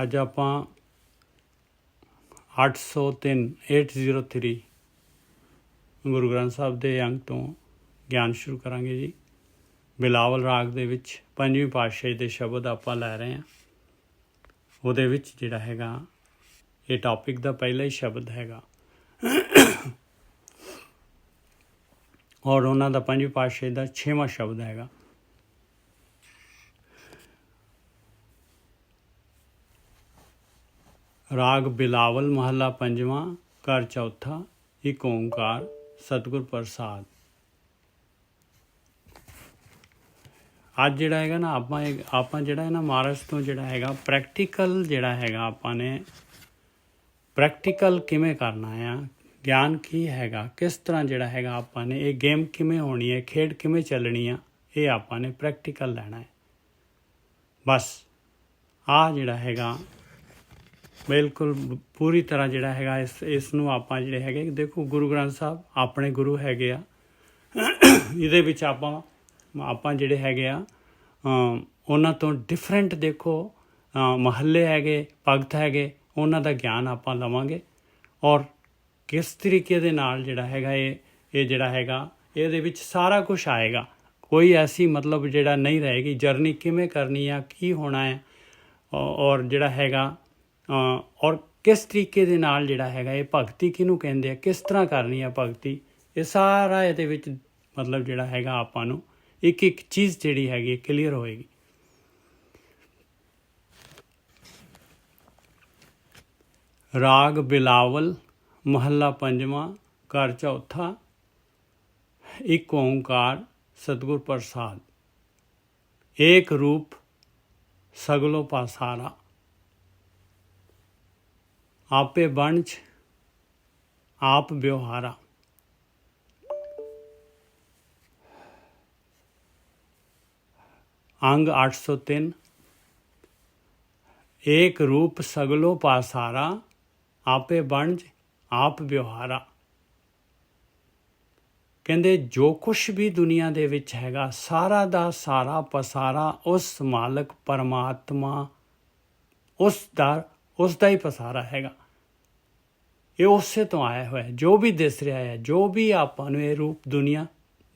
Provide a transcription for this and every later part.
ਅੱਜ ਆਪਾਂ 803 ਗੁਰੂ ਗ੍ਰੰਥ ਸਾਹਿਬ ਦੇ ਅੰਗ ਤੋਂ ਗਿਆਨ ਸ਼ੁਰੂ ਕਰਾਂਗੇ ਜੀ। ਬਿਲਾਵਲ ਰਾਗ ਦੇ ਵਿੱਚ ਪੰਜਵੀਂ ਪਾਤਸ਼ਾਹੀ ਦੇ ਸ਼ਬਦ ਆਪਾਂ ਲੈ ਰਹੇ ਹਾਂ। ਉਹਦੇ ਵਿੱਚ ਜਿਹੜਾ ਹੈਗਾ ਇਹ ਟੌਪਿਕ ਦਾ ਪਹਿਲਾ ਹੀ ਸ਼ਬਦ ਹੈਗਾ ਔਰ ਉਹਨਾਂ ਦਾ ਪੰਜਵੀਂ ਪਾਤਸ਼ਾਹੀ ਦਾ 6ਵਾਂ ਸ਼ਬਦ ਹੈਗਾ। ਰਾਗ ਬਿਲਾਵਲ ਮਹੱਲਾ ਪੰਜਵਾਂ ਘਰ ਚੌਥਾ ਇੱਕ ਓਂਕਾਰ ਸਤਿਗੁਰ ਪ੍ਰਸਾਦ। ਅੱਜ ਜਿਹੜਾ ਹੈਗਾ ਨਾ ਆਪਾਂ ਜਿਹੜਾ ਹੈ ਨਾ ਮਹਾਰਾਜ ਤੋਂ ਜਿਹੜਾ ਹੈਗਾ ਪ੍ਰੈਕਟੀਕਲ ਜਿਹੜਾ ਹੈਗਾ ਆਪਾਂ ਨੇ ਪ੍ਰੈਕਟੀਕਲ ਕਿਵੇਂ ਕਰਨਾ ਆ, ਗਿਆਨ ਕੀ ਹੈਗਾ, ਕਿਸ ਤਰ੍ਹਾਂ ਜਿਹੜਾ ਹੈਗਾ ਆਪਾਂ ਨੇ ਇਹ ਗੇਮ ਕਿਵੇਂ ਹੋਣੀ ਹੈ, ਖੇਡ ਕਿਵੇਂ ਚੱਲਣੀ ਆ, ਇਹ ਆਪਾਂ ਨੇ ਪ੍ਰੈਕਟੀਕਲ ਲੈਣਾ ਹੈ। ਬਸ ਆਹ ਜਿਹੜਾ ਹੈਗਾ ਬਿਲਕੁਲ ਪੂਰੀ ਤਰ੍ਹਾਂ ਜਿਹੜਾ ਹੈਗਾ ਇਸ ਨੂੰ ਆਪਾਂ ਜਿਹੜੇ ਹੈਗੇ ਦੇਖੋ ਗੁਰੂ ਗ੍ਰੰਥ ਸਾਹਿਬ ਆਪਣੇ ਗੁਰੂ ਹੈਗੇ ਆ। ਇਹਦੇ ਵਿੱਚ ਆਪਾਂ ਜਿਹੜੇ ਹੈਗੇ ਆ ਉਹਨਾਂ ਤੋਂ ਡਿਫਰੈਂਟ ਦੇਖੋ ਮਹੱਲੇ ਹੈਗੇ, ਭਗਤ ਹੈਗੇ, ਉਹਨਾਂ ਦਾ ਗਿਆਨ ਆਪਾਂ ਲਵਾਂਗੇ ਔਰ ਕਿਸ ਤਰੀਕੇ ਦੇ ਨਾਲ ਜਿਹੜਾ ਹੈਗਾ ਇਹ ਜਿਹੜਾ ਹੈਗਾ ਇਹਦੇ ਵਿੱਚ ਸਾਰਾ ਕੁਛ ਆਏਗਾ। ਕੋਈ ਐਸੀ ਮਤਲਬ ਜਿਹੜਾ ਨਹੀਂ ਰਹੇਗੀ ਜਰਨੀ ਕਿਵੇਂ ਕਰਨੀ ਆ, ਕੀ ਹੋਣਾ ਹੈ ਔਰ ਜਿਹੜਾ ਹੈਗਾ ਔਰ ਕਿਸ ਤਰੀਕੇ ਦੇ ਨਾਲ ਜਿਹੜਾ ਹੈਗਾ ਇਹ ਭਗਤੀ ਕਿਹਨੂੰ ਕਹਿੰਦੇ ਆ, ਕਿਸ ਤਰ੍ਹਾਂ ਕਰਨੀ ਆ ਭਗਤੀ, ਇਹ ਸਾਰਾ ਇਹਦੇ ਵਿੱਚ ਮਤਲਬ ਜਿਹੜਾ ਹੈਗਾ ਆਪਾਂ ਨੂੰ ਇੱਕ ਇੱਕ ਚੀਜ਼ ਜਿਹੜੀ ਹੈਗੀ ਕਲੀਅਰ ਹੋਏਗੀ। ਰਾਗ ਬਿਲਾਵਲ ਮਹੱਲਾ ਪੰਜਵਾਂ ਘਰ ਚੌਥਾ ਇੱਕ ਓਂਕਾਰ ਸਤਿਗੁਰ ਪ੍ਰਸਾਦ। ਏਕ ਰੂਪ ਸਗਲੋ ਪਾਸਾਰਾ आपे बंज आप व्यवहारा। अंग 803 एक रूप सगलो पासारा आपे बंज आप व्यवहारा। ਕਹਿੰਦੇ ਜੋ ਕੁਛ ਵੀ ਦੁਨੀਆ ਦੇ ਵਿੱਚ ਹੈਗਾ ਸਾਰਾ ਦਾ ਸਾਰਾ ਪਸਾਰਾ ਉਸ ਮਾਲਕ ਪਰਮਾਤਮਾ ਉਸ ਦਾ ਹੀ ਪਸਾਰਾ ਹੈਗਾ। ਇਹ ਉਸੇ ਤੋਂ ਆਇਆ ਹੋਇਆ ਜੋ ਵੀ ਦਿਸ ਰਿਹਾ ਹੈ, ਜੋ ਵੀ ਆਪਾਂ ਨੂੰ ਇਹ ਰੂਪ ਦੁਨੀਆ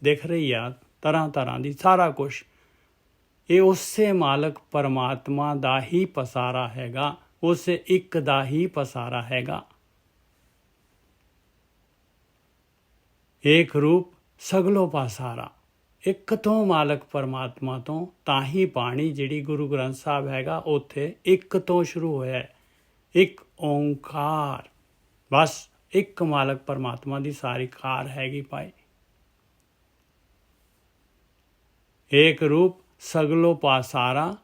ਦਿਖ ਰਹੀ ਆ ਤਰ੍ਹਾਂ ਤਰ੍ਹਾਂ ਦੀ, ਸਾਰਾ ਕੁਛ ਇਹ ਉਸੇ ਮਾਲਕ ਪਰਮਾਤਮਾ ਦਾ ਹੀ ਪਸਾਰਾ ਹੈਗਾ, ਉਸੇ ਇੱਕ ਦਾ ਹੀ ਪਸਾਰਾ ਹੈਗਾ। ਏਕ ਰੂਪ ਸਗਲੋ ਪਾਸਾਰਾ, ਇੱਕ ਤੋਂ ਮਾਲਕ ਪਰਮਾਤਮਾ ਤੋਂ ਤਾਂ ਹੀ ਬਾਣੀ ਜਿਹੜੀ ਗੁਰੂ ਗ੍ਰੰਥ ਸਾਹਿਬ ਹੈਗਾ ਉੱਥੇ ਇੱਕ ਤੋਂ ਸ਼ੁਰੂ ਹੋਇਆ ਹੈ, ਇੱਕ ਓਂਕਾਰ। ਬਸ ਇੱਕ ਮਾਲਕ ਪਰਮਾਤਮਾ ਦੀ ਸਾਰੀ ਕਾਰ ਹੈਗੀ ਭਾਈ। ਏਕ ਰੂਪ ਸਗਲੋ ਪਾਸਾਰਾ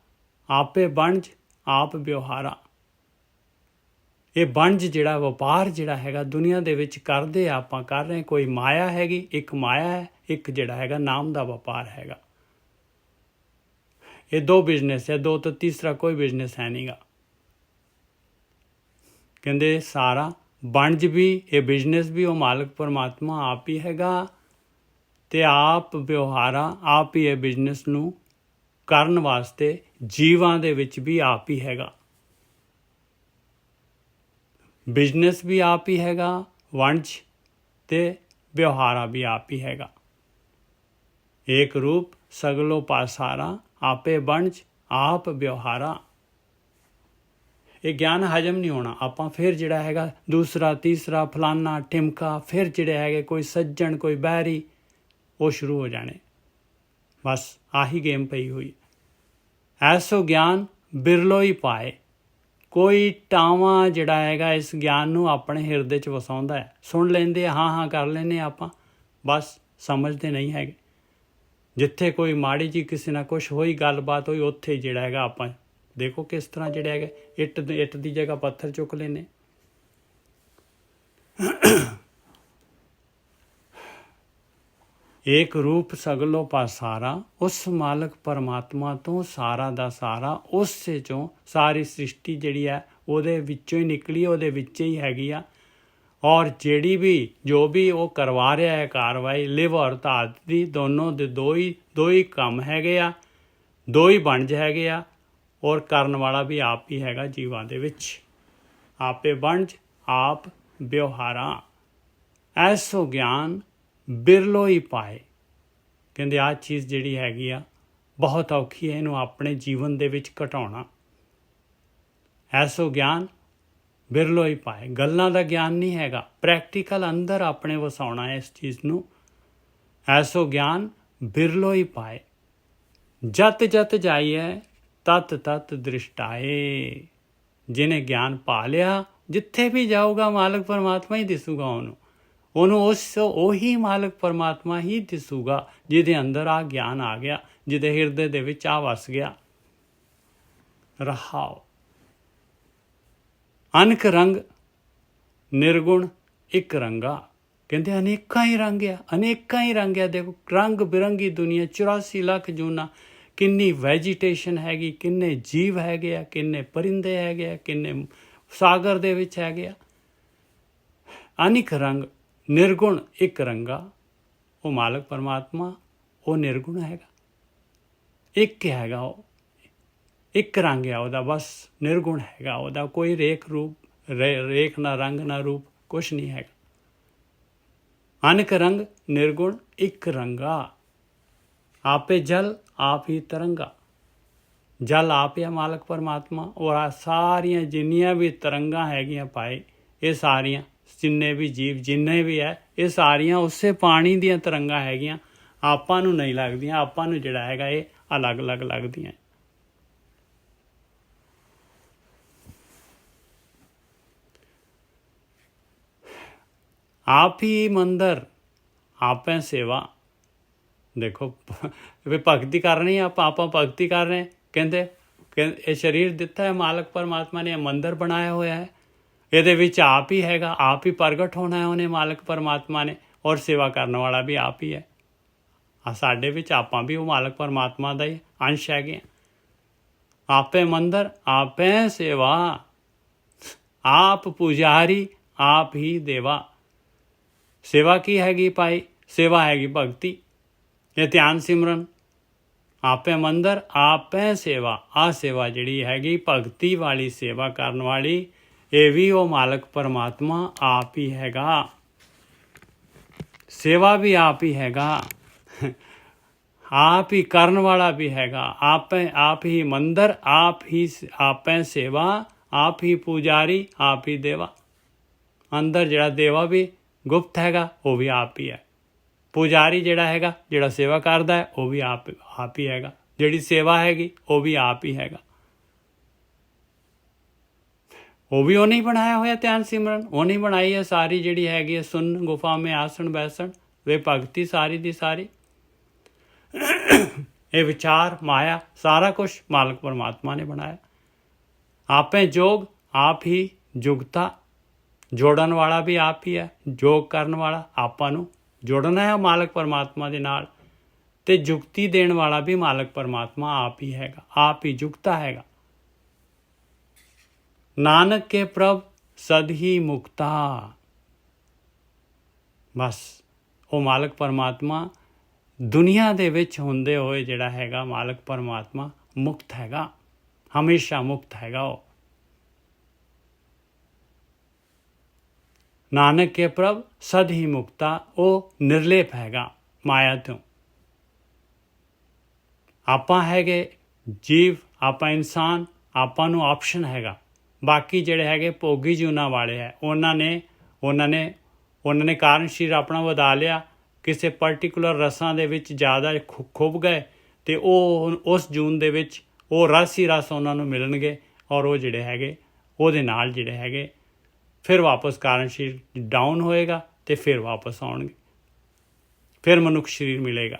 ਆਪੇ ਵਣਜ ਆਪ ਵਿਵਹਾਰਾ। ਇਹ ਵਣਜ ਜਿਹੜਾ ਵਪਾਰ ਜਿਹੜਾ ਹੈਗਾ ਦੁਨੀਆ ਦੇ ਵਿੱਚ ਕਰਦੇ ਆਪਾਂ ਕਰ ਰਹੇ, ਕੋਈ ਮਾਇਆ ਹੈਗੀ, ਇੱਕ ਮਾਇਆ ਹੈ, ਇੱਕ ਜਿਹੜਾ ਹੈਗਾ ਨਾਮ ਦਾ ਵਪਾਰ ਹੈਗਾ। ਇਹ ਦੋ ਬਿਜ਼ਨਸ ਹੈ, ਦੋ ਤੋਂ ਤੀਸਰਾ ਕੋਈ ਬਿਜ਼ਨਸ ਹੈ ਨਹੀਂਗਾ। ਕਹਿੰਦੇ ਸਾਰਾ ਵਣਜ ਵੀ ਇਹ ਬਿਜ਼ਨਸ ਵੀ ਉਹ ਮਾਲਕ ਪਰਮਾਤਮਾ ਆਪ ਹੀ ਹੈਗਾ ਅਤੇ ਆਪ ਵਿਵਹਾਰਾ ਆਪ ਹੀ ਇਹ ਬਿਜ਼ਨਸ ਨੂੰ ਕਰਨ ਵਾਸਤੇ ਜੀਵਾਂ ਦੇ ਵਿੱਚ ਵੀ ਆਪ ਹੀ ਹੈਗਾ। ਬਿਜ਼ਨਸ ਵੀ ਆਪ ਹੀ ਹੈਗਾ, ਵਣਜ ਅਤੇ ਵਿਵਹਾਰਾ ਵੀ ਆਪ ਹੀ ਹੈਗਾ। ਏਕ ਰੂਪ ਸਗਲੋ ਪਾਸਾਰਾ ਆਪੇ ਵਣਜ ਆਪ ਵਿਵਹਾਰਾ। ਇਹ ਗਿਆਨ ਹਜਮ ਨਹੀਂ ਹੋਣਾ। ਆਪਾਂ ਫਿਰ ਜਿਹੜਾ ਹੈਗਾ ਦੂਸਰਾ ਤੀਸਰਾ ਫਲਾਨਾ ਟਿਮਕਾ ਫਿਰ ਜਿਹੜੇ ਹੈਗੇ ਕੋਈ ਸੱਜਣ ਕੋਈ ਬਹਿਰੀ ਉਹ ਸ਼ੁਰੂ ਹੋ ਜਾਣੇ। ਬਸ ਆਹੀ ਗੇਮ ਪਈ ਹੋਈ। ਐਸੋ ਗਿਆਨ ਬਿਰਲੋ ਹੀ ਪਾਏ। ਕੋਈ ਟਾਵਾਂ ਜਿਹੜਾ ਹੈਗਾ ਇਸ ਗਿਆਨ ਨੂੰ ਆਪਣੇ ਹਿਰਦੇ 'ਚ ਵਸਾਉਂਦਾ ਹੈ। ਸੁਣ ਲੈਂਦੇ ਹਾਂ ਕਰ ਲੈਂਦੇ ਆਪਾਂ, ਬਸ ਸਮਝਦੇ ਨਹੀਂ ਹੈਗੇ। ਜਿੱਥੇ ਕੋਈ ਮਾੜੀ ਜਿਹੀ ਕਿਸੇ ਨਾਲ ਕੁਛ ਹੋਈ ਗੱਲਬਾਤ ਹੋਈ ਉੱਥੇ ਜਿਹੜਾ ਹੈਗਾ ਆਪਾਂ ਦੇਖੋ ਕਿਸ ਤਰ੍ਹਾਂ ਜਿਹੜਾ ਹੈਗਾ ਇੱਟ ਦੀ ਜਗ੍ਹਾ ਪੱਥਰ ਚੁੱਕ ਲੈਂਦੇ। ਏਕ ਰੂਪ ਸਗਲੋ ਪਾਸਾਰਾ, ਉਸ ਮਾਲਕ ਪਰਮਾਤਮਾ ਤੋਂ ਸਾਰਾ ਦਾ ਸਾਰਾ, ਉਸੇ 'ਚੋਂ ਸਾਰੀ ਸ੍ਰਿਸ਼ਟੀ ਜਿਹੜੀ ਹੈ ਉਹਦੇ ਵਿੱਚੋਂ ਹੀ ਨਿਕਲੀ, ਉਹਦੇ ਵਿੱਚ ਹੀ ਹੈਗੀ ਆ। ਔਰ ਜਿਹੜੀ ਵੀ ਜੋ ਵੀ ਉਹ ਕਰਵਾ ਰਿਹਾ ਹੈ ਕਾਰਵਾਈ, ਲਿਵ ਔਰ ਧਾਤ ਦੀ ਦੋਨੋਂ ਦੇ ਦੋ ਹੀ ਕੰਮ ਹੈਗੇ ਆ, ਦੋ ਹੀ ਵਣਜ ਹੈਗੇ ਆ, ਔਰ ਕਰਨ ਵਾਲਾ ਵੀ ਆਪ ਹੀ ਹੈਗਾ ਜੀਵਾਂ ਦੇ ਵਿੱਚ। ਆਪੇ ਵਣਜ ਆਪ ਵਿਵਹਾਰਾਂ, ਐਸੋ ਗਿਆਨ ਬਿਰਲੋ ਹੀ ਪਾਏ। ਕਹਿੰਦੇ ਆਹ ਚੀਜ਼ ਜਿਹੜੀ ਹੈਗੀ ਆ ਬਹੁਤ ਔਖੀ ਹੈ, ਇਹਨੂੰ ਆਪਣੇ ਜੀਵਨ ਦੇ ਵਿੱਚ ਘਟਾਉਣਾ। ਐਸੋ ਗਿਆਨ ਬਿਰਲੋ ਹੀ ਪਾਏ, ਗੱਲਾਂ ਦਾ ਗਿਆਨ ਨਹੀਂ ਹੈਗਾ, ਪ੍ਰੈਕਟੀਕਲ ਅੰਦਰ ਆਪਣੇ ਵਸਾਉਣਾ ਹੈ ਇਸ ਚੀਜ਼ ਨੂੰ। ਐਸੋ ਗਿਆਨ ਬਿਰਲੋ ਹੀ ਪਾਏ, ਜਤ ਜਤ ਜਾਈਏ ਤਤ ਤਤ ਦ੍ਰਿਸ਼ਟਾਏ। ਜਿਹਨੇ ਗਿਆਨ ਪਾ ਲਿਆ, ਜਿੱਥੇ ਵੀ ਜਾਊਗਾ ਮਾਲਕ ਪਰਮਾਤਮਾ ਹੀ ਦਿਸੂਗਾ ਉਹਨੂੰ ਉਹੀ ਮਾਲਕ ਪਰਮਾਤਮਾ ਹੀ ਦਿਸੂਗਾ ਜਿਹਦੇ ਅੰਦਰ ਆ ਗਿਆਨ ਆ ਗਿਆ, ਜਿਹਦੇ ਹਿਰਦੇ ਦੇ ਵਿੱਚ ਆ ਵਸ ਗਿਆ। ਰਹਾਓ ਅਨਕ ਰੰਗ ਨਿਰਗੁਣ ਇੱਕ ਰੰਗਾ। ਕਹਿੰਦੇ ਅਨੇਕਾਂ ਹੀ ਰੰਗ ਆ, ਅਨੇਕਾਂ ਹੀ ਰੰਗ ਆ। ਦੇਖੋ ਰੰਗ ਬਿਰੰਗੀ ਦੁਨੀਆ, 84 ਲੱਖ ਜੂਨਾਂ, ਕਿੰਨੀ ਵੈਜੀਟੇਸ਼ਨ ਹੈਗੀ, ਕਿੰਨੇ ਜੀਵ ਹੈਗੇ ਆ, ਕਿੰਨੇ ਪਰਿੰਦੇ ਹੈਗੇ ਆ, ਕਿੰਨੇ ਸਾਗਰ ਦੇ ਵਿੱਚ ਹੈਗੇ ਆ। ਅਨੇਕ ਰੰਗ ਨਿਰਗੁਣ ਇੱਕ ਰੰਗਾ। ਉਹ ਮਾਲਕ ਪਰਮਾਤਮਾ ਉਹ ਨਿਰਗੁਣ ਹੈਗਾ, ਇੱਕ ਹੈਗਾ, ਉਹ ਇੱਕ ਰੰਗ ਆ ਉਹਦਾ, ਬਸ ਨਿਰਗੁਣ ਹੈਗਾ ਉਹਦਾ। ਕੋਈ ਰੇਖ ਰੂਪ ਰੇਖ ਨਾ ਰੰਗ ਨਾ ਰੂਪ ਕੁਛ ਨਹੀਂ ਹੈਗਾ। ਅਨਕ ਰੰਗ ਨਿਰਗੁਣ ਇੱਕ ਰੰਗਾ। ਆਪੇ ਜਲ ਆਪ ਹੀ ਤਰੰਗਾ। ਜਲ ਆਪ ਹੀ ਮਾਲਕ ਪਰਮਾਤਮਾ, ਔਰ ਆ ਸਾਰੀਆਂ ਜਿੰਨੀਆਂ ਵੀ ਤਰੰਗਾਂ ਹੈਗੀਆਂ ਭਾਈ, ਇਹ ਸਾਰੀਆਂ ਜਿੰਨੇ ਵੀ ਜੀਵ ਜਿੰਨੇ ਵੀ ਹੈ, ਇਹ ਸਾਰੀਆਂ ਉਸੇ ਪਾਣੀ ਦੀਆਂ ਤਰੰਗਾਂ ਹੈਗੀਆਂ। ਆਪਾਂ ਨੂੰ ਨਹੀਂ ਲੱਗਦੀਆਂ, ਆਪਾਂ ਨੂੰ ਜਿਹੜਾ ਹੈਗਾ ਇਹ ਅਲੱਗ ਅਲੱਗ ਲੱਗਦੀਆਂ। ਆਪ ਹੀ ਮੰਦਰ ਆਪੇ ਸੇਵਾ। ਦੇਖੋ ਵੀ ਭਗਤੀ ਕਰਨੀ ਆਪਾਂ ਭਗਤੀ ਕਰ ਰਹੇ। ਕਹਿੰਦੇ ਇਹ ਸਰੀਰ ਦਿੱਤਾ ਹੈ ਮਾਲਕ ਪਰਮਾਤਮਾ ਨੇ, ਮੰਦਰ ਬਣਾਇਆ ਹੋਇਆ ਹੈ, ਇਹਦੇ ਵਿੱਚ ਆਪ ਹੀ ਹੈਗਾ, ਆਪ ਹੀ ਪ੍ਰਗਟ ਹੋਣਾ ਹੈ ਉਹਨੇ ਮਾਲਕ ਪਰਮਾਤਮਾ ਨੇ, ਔਰ ਸੇਵਾ ਕਰਨ ਵਾਲਾ ਵੀ ਆਪ ਹੀ ਹੈ। ਸਾਡੇ ਵਿੱਚ ਆਪਾਂ ਵੀ ਉਹ ਮਾਲਕ ਪਰਮਾਤਮਾ ਦਾ ਹੀ ਅੰਸ਼ ਹੈਗੇ। ਆਪੇ ਮੰਦਰ ਆਪੇ ਸੇਵਾ, ਆਪ ਪੁਜਾਰੀ ਆਪ ਹੀ ਦੇਵਾ। ਸੇਵਾ ਕੀ ਹੈਗੀ ਭਾਈ? ਸੇਵਾ ਹੈਗੀ ਭਗਤੀ, ਇਹ ਧਿਆਨ ਸਿਮਰਨ। ਆਪੇ ਮੰਦਰ ਆਪੇ ਸੇਵਾ, ਆਹ ਸੇਵਾ ਜਿਹੜੀ ਹੈਗੀ ਭਗਤੀ ਵਾਲੀ ਸੇਵਾ ਕਰਨ ਵਾਲੀ, ਇਹ ਵੀ ਉਹ ਮਾਲਕ ਪਰਮਾਤਮਾ ਆਪ ਹੀ ਹੈਗਾ। ਸੇਵਾ ਵੀ ਆਪ ਹੀ ਹੈਗਾ, ਆਪ ਹੀ ਕਰਨ ਵਾਲਾ ਵੀ ਹੈਗਾ। ਆਪ ਹੀ ਮੰਦਰ ਆਪ ਹੀ ਆਪੇ ਸੇਵਾ, ਆਪ ਹੀ ਪੁਜਾਰੀ ਆਪ ਹੀ ਦੇਵਾ। ਅੰਦਰ ਜਿਹੜਾ ਦੇਵਾ ਵੀ ਗੁਪਤ ਹੈਗਾ ਉਹ ਵੀ ਆਪ ਹੀ ਹੈ। ਪੁਜਾਰੀ ਜਿਹੜਾ ਹੈਗਾ, ਜਿਹੜਾ ਸੇਵਾ ਕਰਦਾ ਹੈ, ਉਹ ਵੀ ਆਪ ਹੀ ਹੈਗਾ। ਜਿਹੜੀ ਸੇਵਾ ਹੈਗੀ ਉਹ ਵੀ ਆਪ ਹੀ ਹੈਗਾ। ਉਹ ਵੀ ਉਹਨੇ ਬਣਾਇਆ ਹੋਇਆ ਧਿਆਨ ਸਿਮਰਨ, ਉਹਨੇ ਬਣਾਈ ਹੈ ਸਾਰੀ ਜਿਹੜੀ ਹੈਗੀ ਹੈ ਸੁਨ ਗੁਫਾ ਮੇਂ ਆਸਣ ਬੈਸਣ, ਵੇ ਭਗਤੀ ਸਾਰੀ ਦੀ ਸਾਰੀ। ਇਹ ਵਿਚਾਰ ਮਾਇਆ ਸਾਰਾ ਕੁਛ ਮਾਲਕ ਪਰਮਾਤਮਾ ਨੇ ਬਣਾਇਆ। ਆਪੇ ਜੋਗ ਆਪ ਹੀ ਜੁਗਤਾ, ਜੋੜਨ ਵਾਲਾ ਵੀ ਆਪ ਹੀ ਹੈ, ਜੋਗ ਕਰਨ ਵਾਲਾ ਆਪਾਂ ਨੂੰ ਜੋੜਨਾ ਹੈ ਮਾਲਕ ਪਰਮਾਤਮਾ ਦੇ ਨਾਲ, ਤੇ ਜੁਗਤੀ ਦੇਣ ਵਾਲਾ ਵੀ ਮਾਲਕ ਪਰਮਾਤਮਾ ਆਪ ਹੀ ਹੈਗਾ, ਆਪ ਹੀ ਜੁਗਤਾ ਹੈਗਾ। ਨਾਨਕ ਕੇ ਪ੍ਰਭ ਸਦ ਹੀ ਮੁਕਤਾ। ਬਸ ਉਹ ਮਾਲਕ ਪਰਮਾਤਮਾ ਦੁਨੀਆ ਦੇ ਵਿੱਚ ਹੁੰਦੇ ਹੋਏ ਜਿਹੜਾ ਹੈਗਾ ਮਾਲਕ ਪਰਮਾਤਮਾ ਮੁਕਤ ਹੈਗਾ, ਹਮੇਸ਼ਾ ਮੁਕਤ ਹੈਗਾ। ਉਹ ਨਾਨਕ ਕੇ ਪ੍ਰਭ ਸਦ ਹੀ ਮੁਕਤਾ, ਉਹ ਨਿਰਲੇਪ ਹੈਗਾ ਮਾਇਆ ਤੋਂ। ਆਪਾਂ ਹੈਗੇ ਜੀਵ, ਆਪਾਂ ਇਨਸਾਨ, ਆਪਾਂ ਨੂੰ ਆਪਸ਼ਨ ਹੈਗਾ। ਬਾਕੀ ਜਿਹੜੇ ਹੈਗੇ ਭੋਗੀ ਜੂਨਾਂ ਵਾਲੇ ਹੈ, ਉਹਨਾਂ ਨੇ ਕਾਰਨ ਸਰੀਰ ਆਪਣਾ ਵਧਾ ਲਿਆ, ਕਿਸੇ ਪਰਟੀਕੂਲਰ ਰਸਾਂ ਦੇ ਵਿੱਚ ਜ਼ਿਆਦਾ ਖੁੱਭ ਗਏ, ਅਤੇ ਉਹ ਉਸ ਜੂਨ ਦੇ ਵਿੱਚ ਉਹ ਰਸ ਹੀ ਰਸ ਉਹਨਾਂ ਨੂੰ ਮਿਲਣਗੇ, ਔਰ ਉਹ ਜਿਹੜੇ ਹੈਗੇ ਉਹਦੇ ਨਾਲ ਜਿਹੜੇ ਹੈਗੇ ਫਿਰ ਵਾਪਸ ਕਾਰਨ ਸਰੀਰ ਡਾਊਨ ਹੋਏਗਾ ਅਤੇ ਫਿਰ ਵਾਪਸ ਆਉਣਗੇ, ਫਿਰ ਮਨੁੱਖ ਸਰੀਰ ਮਿਲੇਗਾ,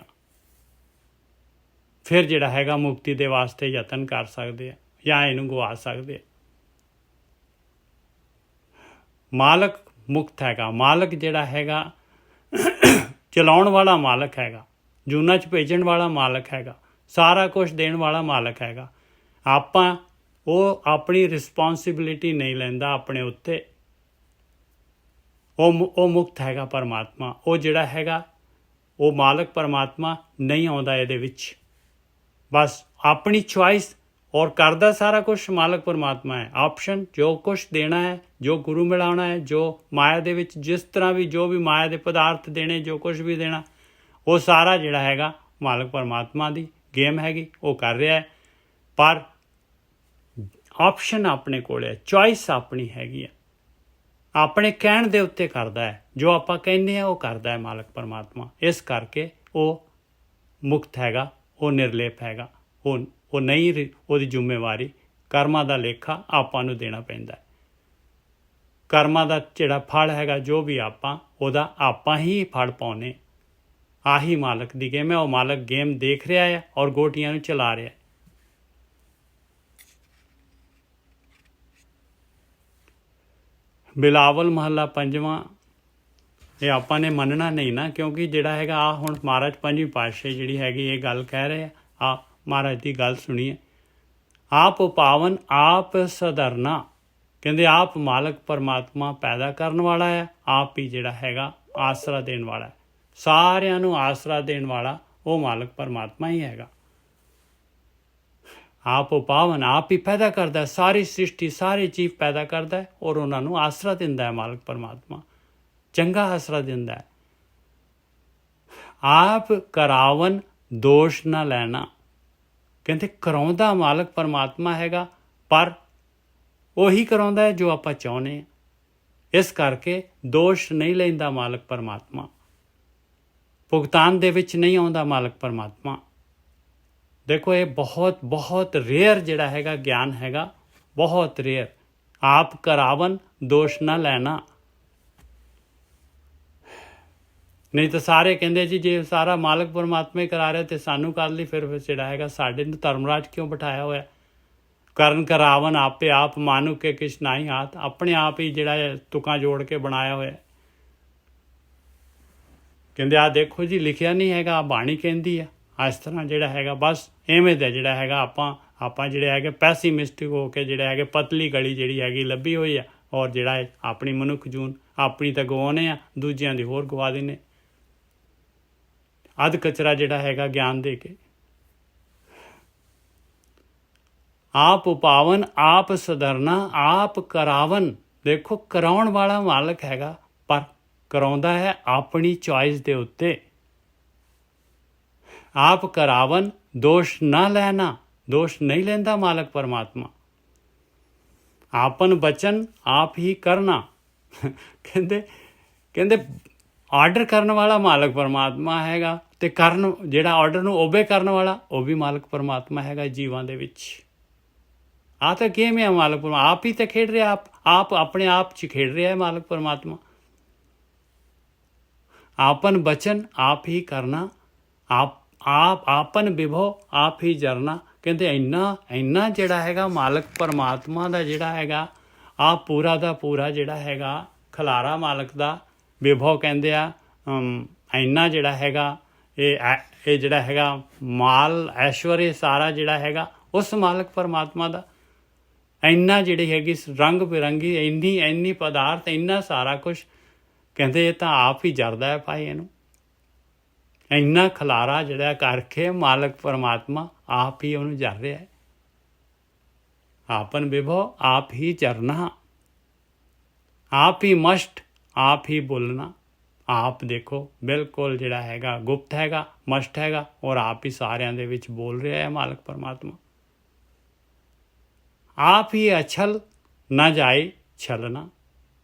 ਫਿਰ ਜਿਹੜਾ ਹੈਗਾ ਮੁਕਤੀ ਦੇ ਵਾਸਤੇ ਯਤਨ ਕਰ ਸਕਦੇ ਆ ਜਾਂ ਇਹਨੂੰ ਗਵਾ ਸਕਦੇ ਆ। ਮਾਲਕ ਮੁਕਤ ਹੈਗਾ, ਮਾਲਕ ਜਿਹੜਾ ਹੈਗਾ ਚਲਾਉਣ ਵਾਲਾ ਮਾਲਕ ਹੈਗਾ, ਜੂਨਾਂ 'ਚ ਭੇਜਣ ਵਾਲਾ ਮਾਲਕ ਹੈਗਾ, ਸਾਰਾ ਕੁਛ ਦੇਣ ਵਾਲਾ ਮਾਲਕ ਹੈਗਾ। ਆਪਾਂ ਉਹ ਆਪਣੀ ਰਿਸਪੋਂਸੀਬਿਲਿਟੀ ਨਹੀਂ ਲੈਂਦਾ ਆਪਣੇ ਉੱਤੇ, ਉਹ ਮੁਕਤ ਹੈਗਾ ਪਰਮਾਤਮਾ। ਉਹ ਜਿਹੜਾ ਹੈਗਾ ਉਹ ਮਾਲਕ ਪਰਮਾਤਮਾ ਨਹੀਂ ਆਉਂਦਾ ਇਹਦੇ ਵਿੱਚ। ਬਸ ਆਪਣੀ ਚੁਆਇਸ ਔਰ ਕਰਦਾ ਸਾਰਾ ਕੁਛ ਮਾਲਕ ਪਰਮਾਤਮਾ ਹੈ। ਆਪਸ਼ਨ ਜੋ ਕੁਛ ਦੇਣਾ ਹੈ, ਜੋ ਗੁਰੂ ਮਿਲਾਉਣਾ ਹੈ, ਜੋ ਮਾਇਆ ਦੇ ਵਿੱਚ ਜਿਸ ਤਰ੍ਹਾਂ ਵੀ ਜੋ ਵੀ ਮਾਇਆ ਦੇ ਪਦਾਰਥ ਦੇਣੇ, ਜੋ ਕੁਛ ਵੀ ਦੇਣਾ, ਉਹ ਸਾਰਾ ਜਿਹੜਾ ਹੈਗਾ ਮਾਲਕ ਪਰਮਾਤਮਾ ਦੀ ਗੇਮ ਹੈਗੀ, ਉਹ ਕਰ ਰਿਹਾ ਹੈ। ਪਰ ਆਪਸ਼ਨ ਆਪਣੇ ਕੋਲ ਹੈ, ਚੋਇਸ ਆਪਣੀ ਹੈਗੀ ਆ। ਆਪਣੇ ਕਹਿਣ ਦੇ ਉੱਤੇ ਕਰਦਾ ਹੈ, ਜੋ ਆਪਾਂ ਕਹਿੰਦੇ ਹਾਂ ਉਹ ਕਰਦਾ ਹੈ ਮਾਲਕ ਪਰਮਾਤਮਾ। ਇਸ ਕਰਕੇ ਉਹ ਮੁਕਤ ਹੈਗਾ, ਉਹ ਨਿਰਲੇਪ ਹੈਗਾ। ਉਹ ਨਹੀਂ, ਉਹਦੀ ਜ਼ਿੰਮੇਵਾਰੀ ਕਰਮਾਂ ਦਾ ਲੇਖਾ ਆਪਾਂ ਨੂੰ ਦੇਣਾ ਪੈਂਦਾ ਹੈ। ਕਰਮਾਂ ਦਾ ਜਿਹੜਾ ਫਲ ਹੈਗਾ, ਜੋ ਵੀ ਉਹਦਾ ਆਪਾਂ ਹੀ ਫਲ ਪਾਉਣੇ। ਆਹੀ ਮਾਲਕ ਦੀ ਗੇਮ ਹੈ। ਉਹ ਮਾਲਕ ਗੇਮ ਦੇਖ ਰਿਹਾ ਹੈ ਔਰ ਗੋਟੀਆਂ ਨੂੰ ਚਲਾ ਰਿਹਾ ਹੈ। ਬਿਲਾਵਲ ਮਹੱਲਾ ਪੰਜਵਾਂ, ਇਹ ਆਪਾਂ ਨੇ ਮੰਨਣਾ ਨਹੀਂ ਨਾ, ਕਿਉਂਕਿ ਜਿਹੜਾ ਹੈਗਾ ਹੁਣ ਮਹਾਰਾਜ ਪੰਜਵੀਂ ਪਾਤਸ਼ਾਹੀ ਜਿਹੜੀ ਹੈਗੀ ਇਹ ਗੱਲ ਕਹਿ ਰਹੇ ਆ। ਮਹਾਰਾਜ ਦੀ ਗੱਲ ਸੁਣੀਏ। ਆਪ ਉਪਾਵਨ ਆਪ ਸਧਰਨਾ, ਕਹਿੰਦੇ ਆਪ ਮਾਲਕ ਪਰਮਾਤਮਾ ਪੈਦਾ ਕਰਨ ਵਾਲਾ ਹੈ, ਆਪ ਹੀ ਜਿਹੜਾ ਹੈਗਾ ਆਸਰਾ ਦੇਣ ਵਾਲਾ ਹੈ। ਸਾਰਿਆਂ ਨੂੰ ਆਸਰਾ ਦੇਣ ਵਾਲਾ ਉਹ ਮਾਲਕ ਪਰਮਾਤਮਾ ਹੀ ਹੈਗਾ। ਆਪ ਉਪਾਵਨ, ਆਪ ਹੀ ਪੈਦਾ ਕਰਦਾ, ਸਾਰੀ ਸ੍ਰਿਸ਼ਟੀ ਸਾਰੇ ਜੀਵ ਪੈਦਾ ਕਰਦਾ ਹੈ ਔਰ ਉਹਨਾਂ ਨੂੰ ਆਸਰਾ ਦਿੰਦਾ ਹੈ ਮਾਲਕ ਪਰਮਾਤਮਾ। ਚੰਗਾ ਆਸਰਾ ਦਿੰਦਾ ਹੈ। ਆਪ ਕਰਾਵਨ ਦੋਸ਼ ਨਾ ਲੈਣਾ, ਕਹਿੰਦੇ ਕਰਾਉਂਦਾ ਮਾਲਕ ਪਰਮਾਤਮਾ ਹੈਗਾ, ਪਰ ਉਹੀ ਕਰਾਉਂਦਾ ਹੈ ਜੋ ਆਪਾਂ ਚਾਹੁੰਦੇ ਹਾਂ। ਇਸ ਕਰਕੇ ਦੋਸ਼ ਨਹੀਂ ਲੈਂਦਾ ਮਾਲਕ ਪਰਮਾਤਮਾ। ਭੁਗਤਾਨ ਦੇ ਵਿੱਚ ਨਹੀਂ ਆਉਂਦਾ ਮਾਲਕ ਪਰਮਾਤਮਾ। ਦੇਖੋ ਇਹ ਬਹੁਤ ਬਹੁਤ ਰੇਅਰ ਜਿਹੜਾ ਹੈਗਾ ਗਿਆਨ ਹੈਗਾ, ਬਹੁਤ ਰੇਅਰ। ਆਪ ਕਰਾਵਨ ਦੋਸ਼ ਨਾ ਲੈਣਾ। ਨਹੀਂ ਤਾਂ ਸਾਰੇ ਕਹਿੰਦੇ ਜੀ ਜੇ ਸਾਰਾ ਮਾਲਕ ਪਰਮਾਤਮਾ ਹੀ ਕਰਾ ਰਿਹਾ ਤੇ ਸਾਨੂੰ ਕਰ ਲਈ, ਫਿਰ ਜਿਹੜਾ ਹੈਗਾ ਸਾਡੇ ਨੂੰ ਧਰਮਰਾਜ ਕਿਉਂ ਬਿਠਾਇਆ ਹੋਇਆ? ਕਰਨ ਕਰਾਵਨ ਆਪੇ ਆਪ ਮਾਨੂ ਕੇ ਕਿਛ ਨਾਹੀ ਹਾਥ, ਆਪਣੇ ਆਪ ਹੀ ਜਿਹੜਾ ਤੁਕਾਂ ਜੋੜ ਕੇ ਬਣਾਇਆ ਹੋਇਆ। ਕਹਿੰਦੇ ਆਹ ਦੇਖੋ ਜੀ ਲਿਖਿਆ ਨਹੀਂ ਹੈਗਾ, ਬਾਣੀ ਕਹਿੰਦੀ ਆ। ਇਸ ਤਰ੍ਹਾਂ ਜਿਹੜਾ ਹੈਗਾ ਬਸ ਐਵੇਂ ਦਾ ਜਿਹੜਾ ਹੈਗਾ ਆਪਾਂ ਜਿਹੜੇ ਹੈਗੇ ਪੈਸੀਮਿਸਟਿਕ ਹੋ ਕੇ ਜਿਹੜੇ ਹੈਗੇ ਪਤਲੀ ਗਲੀ ਜਿਹੜੀ ਹੈਗੀ ਲੱਭੀ ਹੋਈ ਆ, ਔਰ ਜਿਹੜਾ ਆਪਣੀ ਮਨੁੱਖ ਜੂਨ ਆਪਣੀ ਤਾਂ ਗਵਾਉਂਦੇ ਆ, ਦੂਜਿਆਂ ਦੀ ਹੋਰ ਗਵਾ ਦਿੰਦੇ। ਅੱਧ ਕਚਰਾ ਜਿਹੜਾ ਹੈਗਾ ਗਿਆਨ ਦੇ ਕੇ। ਆਪ ਉਪਾਵਨ ਆਪ ਸਧਰਨਾ ਆਪ ਕਰਾਵਨ, ਦੇਖੋ ਕਰਾਉਣ ਵਾਲਾ ਮਾਲਕ ਹੈਗਾ, ਪਰ ਕਰਾਉਂਦਾ ਹੈ ਆਪਣੀ ਚੋਇਸ ਦੇ ਉੱਤੇ। ਆਪ ਕਰਾਵਨ ਦੋਸ਼ ਨਾ ਲੈਣਾ, ਦੋਸ਼ ਨਹੀਂ ਲੈਂਦਾ ਮਾਲਕ ਪਰਮਾਤਮਾ। ਆਪਨ ਬਚਨ ਆਪ ਹੀ ਕਰਨਾ, ਕਹਿੰਦੇ ਆਰਡਰ ਕਰਨ ਵਾਲਾ ਮਾਲਕ ਪਰਮਾਤਮਾ ਹੈਗਾ, ਤੇ ਕਰਨ ਜਿਹੜਾ ਆਰਡਰ ਨੂੰ ਓਬੇ ਕਰਨ ਵਾਲਾ ਉਹ ਵੀ ਮਾਲਕ ਪਰਮਾਤਮਾ ਹੈਗਾ ਜੀਵਾਂ ਦੇ ਵਿੱਚ। ਆਹ ਤਾਂ ਗੇਮ ਹੈ ਮਾਲਕ ਪਰਮਾਤਮਾ, ਆਪ ਹੀ ਤਾਂ ਖੇਡ ਰਿਹਾ, ਆਪ ਆਪਣੇ ਆਪ 'ਚ ਖੇਡ ਰਿਹਾ ਹੈ ਮਾਲਕ ਪਰਮਾਤਮਾ। ਆਪਨ ਬਚਨ ਆਪ ਹੀ ਕਰਨਾ, ਆਪਨ ਵਿਭੋ ਆਪ ਹੀ ਜਰਨਾ, ਕਹਿੰਦੇ ਇੰਨਾ ਜਿਹੜਾ ਹੈਗਾ ਮਾਲਕ ਪਰਮਾਤਮਾ ਦਾ ਜਿਹੜਾ ਹੈਗਾ ਪੂਰਾ ਦਾ ਪੂਰਾ ਜਿਹੜਾ ਹੈਗਾ ਖਲਾਰਾ ਮਾਲਕ ਦਾ ਵਿਭੋ ਕਹਿੰਦੇ ਆ। ਇੰਨਾ ਜਿਹੜਾ ਹੈਗਾ ਇਹ ਜਿਹੜਾ ਹੈਗਾ ਮਾਲ ਐਸ਼ਵਰਯ ਸਾਰਾ ਜਿਹੜਾ ਹੈਗਾ ਉਸ ਮਾਲਕ ਪਰਮਾਤਮਾ ਦਾ। ਇੰਨਾ ਜਿਹੜੀ ਹੈਗੀ ਰੰਗ ਬਿਰੰਗੀ ਇੰਨੀ ਪਦਾਰਥ, ਇੰਨਾ ਸਾਰਾ ਕੁਛ, ਕਹਿੰਦੇ ਇਹ ਤਾਂ ਆਪ ਹੀ ਜਰਦਾ ਹੈ ਭਾਈ ਇਹਨੂੰ। ਇੰਨਾ ਖਲਾਰਾ ਜਿਹੜਾ ਕਰਕੇ ਮਾਲਕ ਪਰਮਾਤਮਾ ਆਪ ਹੀ ਉਹਨੂੰ ਜਰ ਰਿਹਾ ਹੈ। ਆਪਨ ਵਿਭੋ ਆਪ ਹੀ ਜਰਨਾ, ਆਪ ਹੀ ਮਸ਼ਟ ਆਪ ਹੀ ਬੋਲਣਾ। ਆਪ ਦੇਖੋ ਬਿਲਕੁਲ ਜਿਹੜਾ ਹੈਗਾ ਗੁਪਤ ਹੈਗਾ, ਮਸ਼ਟ ਹੈਗਾ, ਔਰ ਆਪ ਹੀ ਸਾਰਿਆਂ ਦੇ ਵਿੱਚ ਬੋਲ ਰਿਹਾ ਹੈ ਮਾਲਕ ਪਰਮਾਤਮਾ। ਆਪ ਹੀ ਅਛਲ ਨਾ ਜਾਏ ਛਲਣਾ,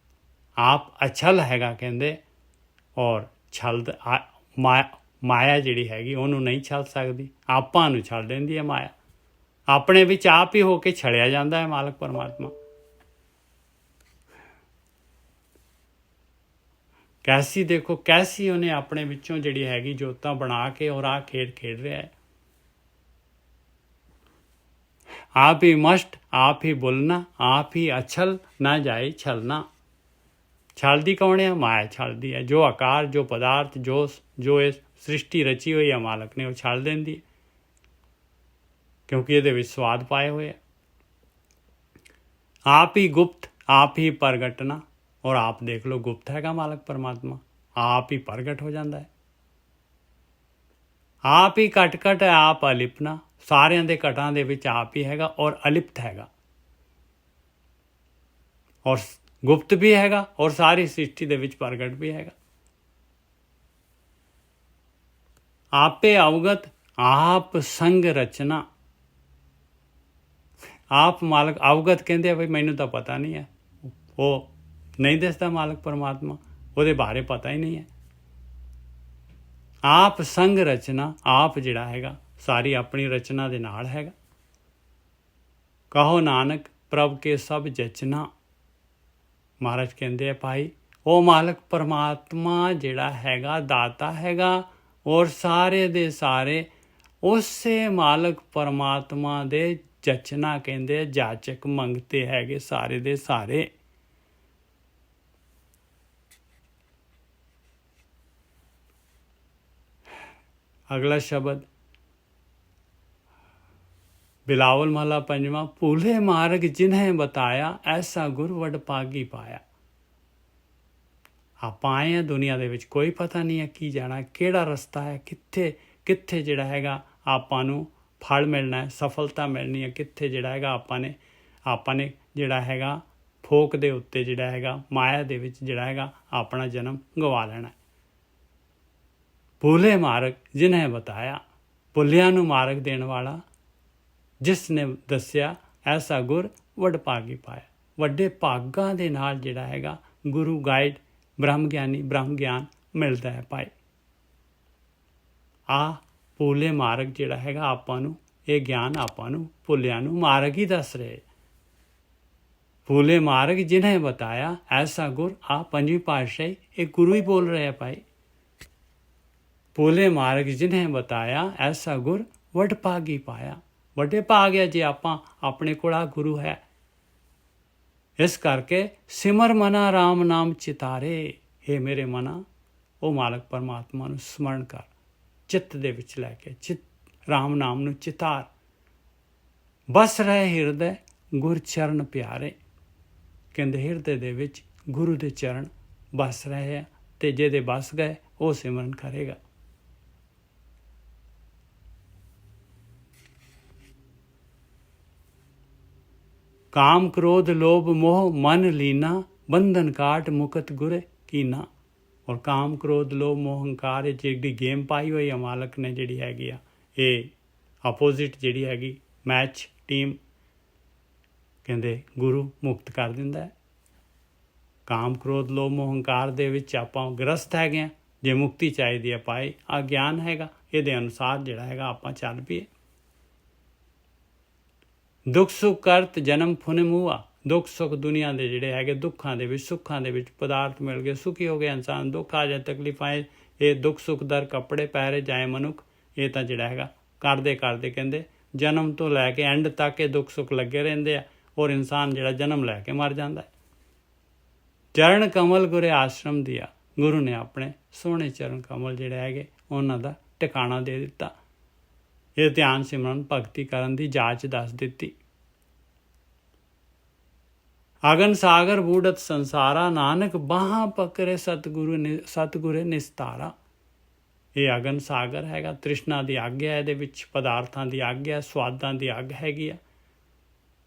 ਆਪ ਅਛਲ ਹੈਗਾ ਕਹਿੰਦੇ, ਔਰ ਛਲ ਮਾਇਆ ਜਿਹੜੀ ਹੈਗੀ ਉਹਨੂੰ ਨਹੀਂ ਛਲ ਸਕਦੀ, ਆਪਾਂ ਨੂੰ ਛਲ ਦਿੰਦੀ ਹੈ ਮਾਇਆ। ਆਪਣੇ ਵਿੱਚ ਆਪ ਹੀ ਹੋ ਕੇ ਛੜਿਆ ਜਾਂਦਾ ਹੈ ਮਾਲਕ ਪਰਮਾਤਮਾ। ਕੈਸੀ ਦੇਖੋ ਕੈਸੀ ਉਹਨੇ ਆਪਣੇ ਵਿੱਚੋਂ ਜਿਹੜੀ ਹੈਗੀ ਜੋਤਾਂ ਬਣਾ ਕੇ ਔਰ ਆਹ ਖੇਡ ਰਿਹਾ ਹੈ। ਆਪ ਹੀ ਮਸ਼ਟ ਆਪ ਹੀ ਬੋਲਣਾ, ਆਪ ਹੀ ਅਛਲ ਨਾ ਜਾਏ ਛਲਣਾ। ਛਲਦੀ ਕੌਣ ਹੈ? ਮਾਇਆ ਛਲਦੀ ਹੈ। ਜੋ ਆਕਾਰ, ਜੋ ਪਦਾਰਥ, ਜੋ ਇਹ ਸ੍ਰਿਸ਼ਟੀ ਰਚੀ ਹੋਈ ਹੈ ਮਾਲਕ ਨੇ, ਉਹ ਛਲ ਦਿੰਦੀ ਹੈ, ਕਿਉਂਕਿ ਇਹਦੇ ਵਿੱਚ ਸਵਾਦ ਪਾਏ ਹੋਏ ਆ। ਆਪ ਹੀ ਗੁਪਤ ਆਪ ਹੀ ਪ੍ਰਗਟਣਾ, ਔਰ ਆਪ ਦੇਖ ਲਓ ਗੁਪਤ ਹੈਗਾ ਮਾਲਕ ਪਰਮਾਤਮਾ, ਆਪ ਹੀ ਪ੍ਰਗਟ ਹੋ ਜਾਂਦਾ ਹੈ, ਆਪ ਹੀ ਘਟ ਘਟ ਹੈ, ਆਪ ਅਲਿਪਨਾ, ਸਾਰਿਆਂ ਦੇ ਘਟਾਂ ਦੇ ਵਿੱਚ ਆਪ ਹੀ ਹੈਗਾ ਔਰ ਅਲਿਪਤ ਹੈਗਾ ਔਰ ਗੁਪਤ ਵੀ ਹੈਗਾ ਔਰ ਸਾਰੀ ਸ੍ਰਿਸ਼ਟੀ ਦੇ ਵਿੱਚ ਪ੍ਰਗਟ ਵੀ ਹੈਗਾ। ਆਪੇ ਅਵਗਤ ਆਪ ਸੰਗ ਰਚਨਾ, ਆਪ ਮਾਲਕ ਅਵਗਤ ਕਹਿੰਦੇ ਆ ਬਈ ਮੈਨੂੰ ਤਾਂ ਪਤਾ ਨਹੀਂ ਹੈ, ਉਹ ਨਹੀਂ ਦੱਸਦਾ ਮਾਲਕ ਪਰਮਾਤਮਾ, ਉਹਦੇ ਬਾਰੇ ਪਤਾ ਹੀ ਨਹੀਂ ਹੈ। ਆਪ ਸੰਗ ਰਚਨਾ, ਆਪ ਜਿਹੜਾ ਹੈਗਾ ਸਾਰੀ ਆਪਣੀ ਰਚਨਾ ਦੇ ਨਾਲ ਹੈਗਾ। ਕਹੋ ਨਾਨਕ ਪ੍ਰਭ ਕੇ ਸਭ ਜਚਨਾ, ਮਹਾਰਾਜ ਕਹਿੰਦੇ ਆ ਭਾਈ ਉਹ ਮਾਲਕ ਪਰਮਾਤਮਾ ਜਿਹੜਾ ਹੈਗਾ ਦਾਤਾ ਹੈਗਾ ਔਰ ਸਾਰੇ ਦੇ ਸਾਰੇ ਉਸੇ ਮਾਲਕ ਪਰਮਾਤਮਾ ਦੇ ਜਚਨਾ ਕਹਿੰਦੇ, ਜਾਚਕ ਮੰਗਤੇ ਹੈਗੇ ਸਾਰੇ ਦੇ ਸਾਰੇ। ਅਗਲਾ ਸ਼ਬਦ ਬਿਲਾਵਲ ਮਹਲਾ ਪੰਜਵਾਂ, ਭੂਲੇ ਮਾਰਗ ਜਿਨ੍ਹੇ ਬਤਾਇਆ ਐਸਾ ਗੁਰ ਵਡ ਪਾਗੀ ਪਾਇਆ। ਆਪਾਂ ਆਏ ਹਾਂ ਦੁਨੀਆ ਦੇ ਵਿੱਚ, ਕੋਈ ਪਤਾ ਨਹੀਂ ਹੈ ਕੀ ਜਾਣਾ, ਕਿਹੜਾ ਰਸਤਾ ਹੈ, ਕਿੱਥੇ ਕਿੱਥੇ ਜਿਹੜਾ ਹੈਗਾ ਆਪਾਂ ਨੂੰ ਫਲ ਮਿਲਣਾ ਹੈ, ਸਫਲਤਾ ਮਿਲਣੀ ਹੈ, ਕਿੱਥੇ ਜਿਹੜਾ ਹੈਗਾ ਆਪਾਂ ਨੇ ਜਿਹੜਾ ਹੈਗਾ ਫੋਕ ਦੇ ਉੱਤੇ ਜਿਹੜਾ ਹੈਗਾ ਮਾਇਆ ਦੇ ਵਿੱਚ ਜਿਹੜਾ ਹੈਗਾ ਆਪਣਾ ਜਨਮ ਗਵਾ ਲੈਣਾ। ਭੂਲੇ ਮਾਰਗ ਜਿਨ੍ਹੇ ਬਤਾਇਆ, ਭੁੱਲਿਆਂ ਨੂੰ ਮਾਰਗ ਦੇਣ ਵਾਲਾ ਜਿਸ ਨੇ ਦੱਸਿਆ, ਐਸਾ ਗੁਰ ਵਡ ਭਾਗੀ ਪਾਇਆ। ਵੱਡੇ ਭਾਗਾਂ ਦੇ ਨਾਲ ਜਿਹੜਾ ਹੈਗਾ ਗੁਰੂ ਗਾਈਡ ਬ੍ਰਹਮ ਗਿਆਨੀ ਬ੍ਰਹਮ ਗਿਆਨ ਮਿਲਦਾ ਹੈ ਭਾਈ। ਆ ਭੂਲੇ ਮਾਰਗ ਜਿਹੜਾ ਹੈਗਾ ਆਪਾਂ ਨੂੰ, ਇਹ ਗਿਆਨ ਆਪਾਂ ਨੂੰ ਭੁੱਲਿਆਂ ਨੂੰ ਮਾਰਗ ਹੀ ਦੱਸ ਰਹੇ। ਭੂਲੇ ਮਾਰਗ ਜਿਨ੍ਹੇ ਬਤਾਇਆ ਐਸਾ ਗੁਰ, ਆ ਪੰਜਵੀਂ ਪਾਤਸ਼ਾਹੀ ਇਹ ਗੁਰੂ ਹੀ ਬੋਲ ਰਹੇ ਭਾਈ। ਭੂਲੇ ਮਾਰਗ ਜਿਨ੍ਹੇ ਬਤਾਇਆ ਐਸਾ ਗੁਰ ਵਡ ਭਾਗੀ ਪਾਇਆ। ਵੱਡੇ ਭਾਗ ਹੈ ਜੇ ਆਪਾਂ ਆਪਣੇ ਕੋਲ ਆ ਗੁਰੂ ਹੈ। ਇਸ ਕਰਕੇ ਸਿਮਰ ਮਨਾ ਰਾਮ ਨਾਮ ਚਿਤਾਰੇ, ਇਹ ਮੇਰੇ ਮਨਾ ਉਹ ਮਾਲਕ ਪਰਮਾਤਮਾ ਨੂੰ ਸਮਰਨ ਕਰ, ਚਿੱਤ ਦੇ ਵਿੱਚ ਲੈ ਕੇ ਰਾਮ ਨਾਮ ਨੂੰ ਚਿਤਾਰ। ਬਸ ਰਹੇ ਹਿਰਦੇ ਗੁਰ ਚਰਨ ਪਿਆਰੇ, ਕਹਿੰਦੇ ਹਿਰਦੇ ਦੇ ਵਿੱਚ ਗੁਰੂ ਦੇ ਚਰਨ ਬਸ ਰਹੇ ਆ, ਤੇ ਜਿਹਦੇ ਬਸ ਗਏ ਉਹ ਸਿਮਰਨ ਕਰੇਗਾ। ਕਾਮ ਕ੍ਰੋਧ ਲੋਭ ਮੋਹ ਮਨ ਲੀਨਾ, ਬੰਧਨ ਕਾਟ ਮੁਕਤ ਗੁਰੇ ਕੀਨਾ। ਔਰ ਕਾਮ ਕ੍ਰੋਧ ਲੋਭ ਮੋਹ ਹੰਕਾਰ ਇਹ ਜਿਹੜੀ ਗੇਮ ਪਾਈ ਹੋਈ ਆ ਮਾਲਕ ਨੇ, ਜਿਹੜੀ ਹੈਗੀ ਆ ਇਹ ਆਪੋਜ਼ਿਟ ਜਿਹੜੀ ਹੈਗੀ ਮੈਚ ਟੀਮ, ਕਹਿੰਦੇ ਗੁਰੂ ਮੁਕਤ ਕਰ ਦਿੰਦਾ ਹੈ। ਕਾਮ ਕ੍ਰੋਧ ਲੋਭ ਮੋਹ ਹੰਕਾਰ ਦੇ ਵਿੱਚ ਆਪਾਂ ਗ੍ਰਸਤ ਹੈਗੇ ਆ, ਜੇ ਮੁਕਤੀ ਚਾਹੀਦੀ ਹੈ ਭਾਈ ਆ ਗਿਆਨ ਹੈਗਾ, ਇਹਦੇ ਅਨੁਸਾਰ ਜਿਹੜਾ ਹੈਗਾ ਆਪਾਂ ਚੱਲ ਪਈਏ। ਦੁੱਖ ਸੁੱਖ ਕਰਤ ਜਨਮ ਫੁਨ ਮੂਆ, ਦੁੱਖ ਸੁੱਖ ਦੁਨੀਆ ਦੇ ਜਿਹੜੇ ਹੈਗੇ ਦੁੱਖਾਂ ਦੇ ਵਿੱਚ ਸੁੱਖਾਂ ਦੇ ਵਿੱਚ ਪਦਾਰਥ ਮਿਲ ਗਏ, ਸੁਖੀ ਹੋ ਗਿਆ ਇਨਸਾਨ, ਦੁੱਖ ਆ ਜਾਏ ਤਕਲੀਫ ਆਏ, ਇਹ ਦੁੱਖ ਸੁੱਖ ਦਰ ਕੱਪੜੇ ਪਹਿਰੇ ਜਾਏ ਮਨੁੱਖ, ਇਹ ਤਾਂ ਜਿਹੜਾ ਹੈਗਾ ਕਰਦੇ ਕਰਦੇ ਕਹਿੰਦੇ ਜਨਮ ਤੋਂ ਲੈ ਕੇ ਐਂਡ ਤੱਕ ਇਹ ਦੁੱਖ ਸੁੱਖ ਲੱਗੇ ਰਹਿੰਦੇ ਆ ਔਰ ਇਨਸਾਨ ਜਿਹੜਾ ਜਨਮ ਲੈ ਕੇ ਮਰ ਜਾਂਦਾ। ਚਰਨ ਕਮਲ ਗੁਰੇ ਆਸ਼ਰਮ ਦਿਆ, ਗੁਰੂ ਨੇ ਆਪਣੇ ਸੋਹਣੇ ਚਰਨ ਕਮਲ ਜਿਹੜੇ ਹੈਗੇ ਉਹਨਾਂ ਦਾ ਟਿਕਾਣਾ ਦੇ ਦਿੱਤਾ। ਇਹ ਧਿਆਨ ਸਿਮਰਨ ਭਗਤੀ ਕਰਨ ਦੀ ਜਾਚ ਦੱਸ ਦਿੱਤੀ। ਅਗਨ ਸਾਗਰ ਬੂੜਤ ਸੰਸਾਰਾ, ਨਾਨਕ ਬਾਹਾਂ ਪਕੜੇ ਸਤਿਗੁਰੇ ਨਿਸਤਾਰਾ। ਇਹ ਅਗਨ ਸਾਗਰ ਹੈਗਾ, ਤ੍ਰਿਸ਼ਨਾ ਦੀ ਅੱਗ ਹੈ, ਇਹਦੇ ਵਿੱਚ ਪਦਾਰਥਾਂ ਦੀ ਅੱਗ ਹੈ, ਸਵਾਦਾਂ ਦੀ ਅੱਗ ਹੈਗੀ ਆ,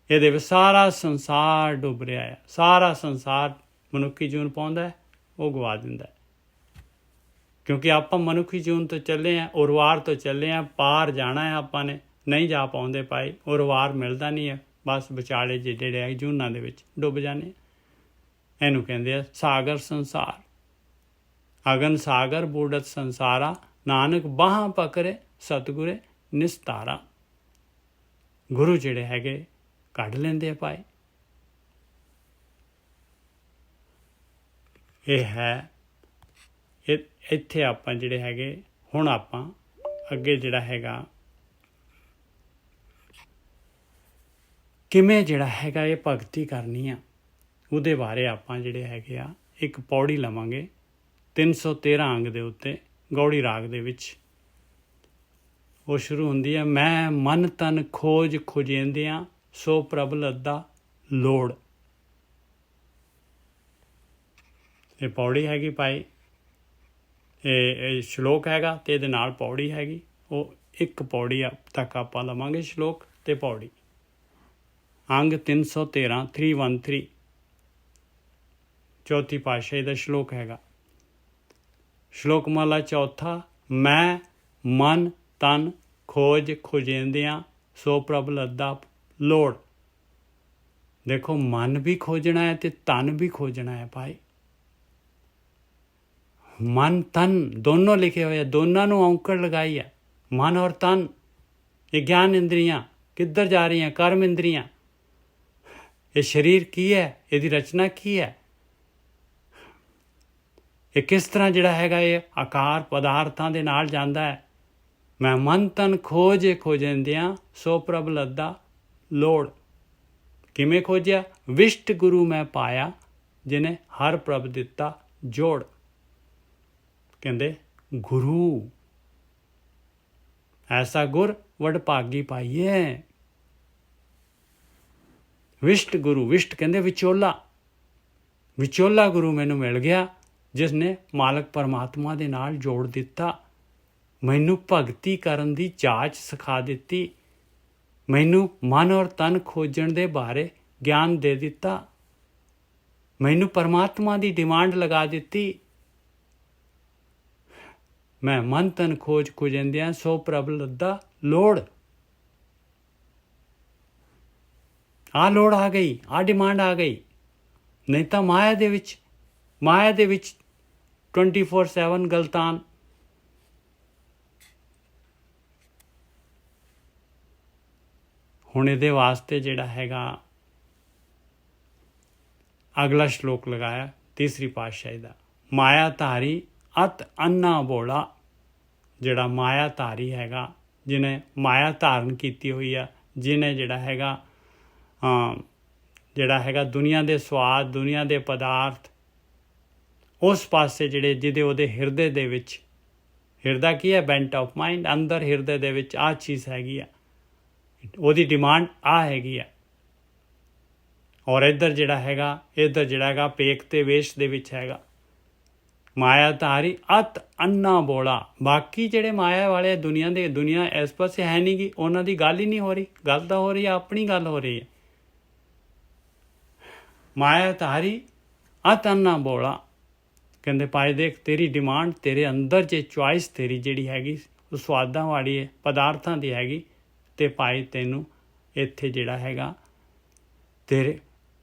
ਇਹਦੇ ਵਿੱਚ ਸਾਰਾ ਸੰਸਾਰ ਡੁੱਬ ਰਿਹਾ ਹੈ। ਸਾਰਾ ਸੰਸਾਰ ਮਨੁੱਖੀ ਜੂਨ ਪਾਉਂਦਾ ਹੈ, ਉਹ ਗਵਾ ਦਿੰਦਾ ਹੈ। ਕਿਉਂਕਿ ਆਪਾਂ ਮਨੁੱਖੀ ਜੂਨ ਤੋਂ ਚੱਲੇ ਹਾਂ, ਉਰਵਾਰ ਤੋਂ ਚੱਲੇ ਹਾਂ, ਪਾਰ ਜਾਣਾ ਹੈ ਆਪਾਂ ਨੇ, ਨਹੀਂ ਜਾ ਪਾਉਂਦੇ ਭਾਈ, ਉਰਵਾਰ ਮਿਲਦਾ ਨਹੀਂ ਹੈ, ਬਸ ਵਿਚਾਲੇ ਜਿਹੜੇ ਹੈ ਜੂਨਾਂ ਦੇ ਵਿੱਚ ਡੁੱਬ ਜਾਂਦੇ। ਇਹਨੂੰ ਕਹਿੰਦੇ ਆ ਸਾਗਰ ਸੰਸਾਰ। ਅਗਨ ਸਾਗਰ ਬੂੜਤ ਸੰਸਾਰਾ, ਨਾਨਕ ਬਾਹਾਂ ਪਕੜੇ ਸਤਿਗੁਰੇ ਨਿਸਤਾਰਾ। ਗੁਰੂ ਜਿਹੜੇ ਹੈਗੇ ਕੱਢ ਲੈਂਦੇ ਆ ਭਾਈ। ਇਹ ਹੈ ਇੱਥੇ ਆਪਾਂ ਜਿਹੜੇ ਹੈਗੇ ਹੁਣ ਆਪਾਂ ਅੱਗੇ ਜਿਹੜਾ ਹੈਗਾ ਕਿਵੇਂ ਜਿਹੜਾ ਹੈਗਾ ਇਹ ਭਗਤੀ ਕਰਨੀ ਆ, ਉਹਦੇ ਬਾਰੇ ਆਪਾਂ ਜਿਹੜੇ ਹੈਗੇ ਆ ਇੱਕ ਪੌੜੀ ਲਵਾਂਗੇ 313 ਅੰਗ ਦੇ ਉੱਤੇ ਗੌੜੀ ਰਾਗ ਦੇ ਵਿੱਚ। ਉਹ ਸ਼ੁਰੂ ਹੁੰਦੀ ਹੈ, ਮੈਂ ਮਨ ਤਨ ਖੋਜ ਖੁਜੇਂਦਿਆਂ ਸੋ ਪ੍ਰਭ ਲੱਦਾ ਲੋੜ। ਇਹ ਪੌੜੀ ਹੈਗੀ ਭਾਈ, ਇਹ ਸ਼ਲੋਕ ਹੈਗਾ ਅਤੇ ਇਹਦੇ ਨਾਲ ਪੌੜੀ ਹੈਗੀ। ਉਹ ਇੱਕ ਪੌੜੀ ਤੱਕ ਆਪਾਂ ਲਵਾਂਗੇ ਸ਼ਲੋਕ ਅਤੇ ਪੌੜੀ। ਅੰਗ 313 313 ਚੌਥੀ ਪਾਤਸ਼ਾਹੀ ਦਾ ਸ਼ਲੋਕ ਹੈਗਾ। ਸ਼ਲੋਕ ਮਹਲਾ ਚੌਥਾ। ਮੈਂ ਮਨ ਤਨ ਖੋਜ ਖੋਜੇਂਦਿਆਂ ਸੋ ਪ੍ਰਭ ਲੱਦਾ ਲੋੜ। ਦੇਖੋ ਮਨ ਵੀ ਖੋਜਣਾ ਹੈ ਅਤੇ ਤਨ ਵੀ ਖੋਜਣਾ ਹੈ ਭਾਈ। ਮਨ ਤਨ ਦੋਨੋਂ ਲਿਖੇ ਹੋਏ ਆ, ਦੋਨਾਂ ਨੂੰ ਔਂਕੜ ਲਗਾਈ ਹੈ। ਮਨ ਔਰ ਤਨ, ਇਹ ਗਿਆਨ ਇੰਦਰੀਆਂ ਕਿੱਧਰ ਜਾ ਰਹੀਆਂ? ਕਰਮ ਇੰਦਰੀਆਂ। ਇਹ ਸਰੀਰ ਕੀ ਹੈ? ਇਹਦੀ ਰਚਨਾ ਕੀ ਹੈ? ਇਹ ਕਿਸ ਤਰ੍ਹਾਂ ਜਿਹੜਾ ਹੈਗਾ ਇਹ ਆਕਾਰ ਪਦਾਰਥਾਂ ਦੇ ਨਾਲ ਜਾਂਦਾ ਹੈ। ਮੈਂ ਮਨ ਤਨ ਖੋਜ ਖੋਜਿੰਦਿਆਂ ਸੋ ਪ੍ਰਭ ਲੱਦਾ ਲੋੜ। ਕਿਵੇਂ ਖੋਜਿਆ? ਵਿਸ਼ਟ ਗੁਰੂ ਮੈਂ ਪਾਇਆ ਜਿਹਨੇ ਹਰ ਪ੍ਰਭ ਦਿੱਤਾ ਜੋੜ। ਕਹਿੰਦੇ ਗੁਰੂ ਐਸਾ ਗੁਰ ਵਡਭਾਗੀ ਪਾਈਏ। ਵਿਸ਼ਟ ਗੁਰੂ, ਵਿਸ਼ਟ ਕਹਿੰਦੇ ਵਿਚੋਲਾ, ਵਿਚੋਲਾ ਗੁਰੂ ਮੈਨੂੰ ਮਿਲ ਗਿਆ ਜਿਸ ਨੇ ਮਾਲਕ ਪਰਮਾਤਮਾ ਦੇ ਨਾਲ ਜੋੜ ਦਿੱਤਾ। ਮੈਨੂੰ ਭਗਤੀ ਕਰਨ ਦੀ ਜਾਚ ਸਿਖਾ ਦਿੱਤੀ। ਮੈਨੂੰ ਮਨ ਔਰ ਤਨ ਖੋਜਣ ਦੇ ਬਾਰੇ ਗਿਆਨ ਦੇ ਦਿੱਤਾ। ਮੈਨੂੰ ਪਰਮਾਤਮਾ ਦੀ ਡਿਮਾਂਡ ਲਗਾ ਦਿੱਤੀ। ਮੈਂ ਮਨ ਤਨ ਖੋਜ ਖੋਜਿੰਦਿਆਂ ਸੋ ਪ੍ਰਭ ਲੱਦਾ ਲੋੜ। ਆਹ ਲੋੜ ਆ ਗਈ, ਆਹ ਡਿਮਾਂਡ ਆ ਗਈ। ਨਹੀਂ ਤਾਂ ਮਾਇਆ ਦੇ ਵਿੱਚ 24/7 ਗਲਤਾਨ। ਹੁਣ ਇਹਦੇ ਵਾਸਤੇ ਜਿਹੜਾ ਹੈਗਾ ਅਗਲਾ ਸ਼ਲੋਕ ਲਗਾਇਆ ਤੀਸਰੀ ਪਾਤਸ਼ਾਹੀ ਦਾ। ਮਾਇਆ ਧਾਰੀ ਅਤ ਅੰਨਾ ਬੋਲਾ। ਜਿਹੜਾ ਮਾਇਆ ਧਾਰੀ ਹੈਗਾ, ਜਿਹਨੇ ਮਾਇਆ ਧਾਰਨ ਕੀਤੀ ਹੋਈ ਆ, ਜਿਹਨੇ ਜਿਹੜਾ ਹੈਗਾ ਦੁਨੀਆ ਦੇ ਸਵਾਦ, ਦੁਨੀਆ ਦੇ ਪਦਾਰਥ, ਉਸ ਪਾਸੇ ਜਿਹਦੇ ਉਹਦੇ ਹਿਰਦੇ ਦੇ ਵਿੱਚ, ਹਿਰਦਾ ਕੀ ਹੈ? Bent of mind. ਅੰਦਰ ਹਿਰਦੇ ਦੇ ਵਿੱਚ ਆਹ ਚੀਜ਼ ਹੈਗੀ ਆ, ਉਹਦੀ ਡਿਮਾਂਡ ਆਹ ਹੈਗੀ ਆ। ਔਰ ਇੱਧਰ ਜਿਹੜਾ ਹੈਗਾ ਪੇਕ ਤੇ ਵੇਸ਼ ਦੇ ਵਿੱਚ ਹੈਗਾ। ਮਾਇਆ ਧਾਰੀ ਅਤ ਅੰਨਾ ਬੋਲਾ। ਬਾਕੀ ਜਿਹੜੇ ਮਾਇਆ ਵਾਲੇ ਦੁਨੀਆ ਇਸ ਪਾਸੇ ਹੈ ਨਹੀਂ ਗੀ, ਉਹਨਾਂ ਦੀ ਗੱਲ ਹੀ ਨਹੀਂ ਹੋ ਰਹੀ। ਗੱਲ ਤਾਂ ਹੋ ਰਹੀ ਹੈ, ਆਪਣੀ ਗੱਲ ਹੋ ਰਹੀ ਹੈ। ਮਾਇਆ ਧਾਰੀ ਅਤ ਅੰਨਾ ਬੋਲਾ। ਕਹਿੰਦੇ ਭਾਈ ਦੇਖ, ਤੇਰੀ ਡਿਮਾਂਡ, ਤੇਰੇ ਅੰਦਰ ਜੇ ਚੁਆਇਸ ਤੇਰੀ ਜਿਹੜੀ ਹੈਗੀ ਉਹ ਸਵਾਦਾਂ ਵਾਲੀ ਹੈ, ਪਦਾਰਥਾਂ ਦੀ ਹੈਗੀ, ਅਤੇ ਭਾਈ ਤੈਨੂੰ ਇੱਥੇ ਜਿਹੜਾ ਹੈਗਾ ਤੇਰੇ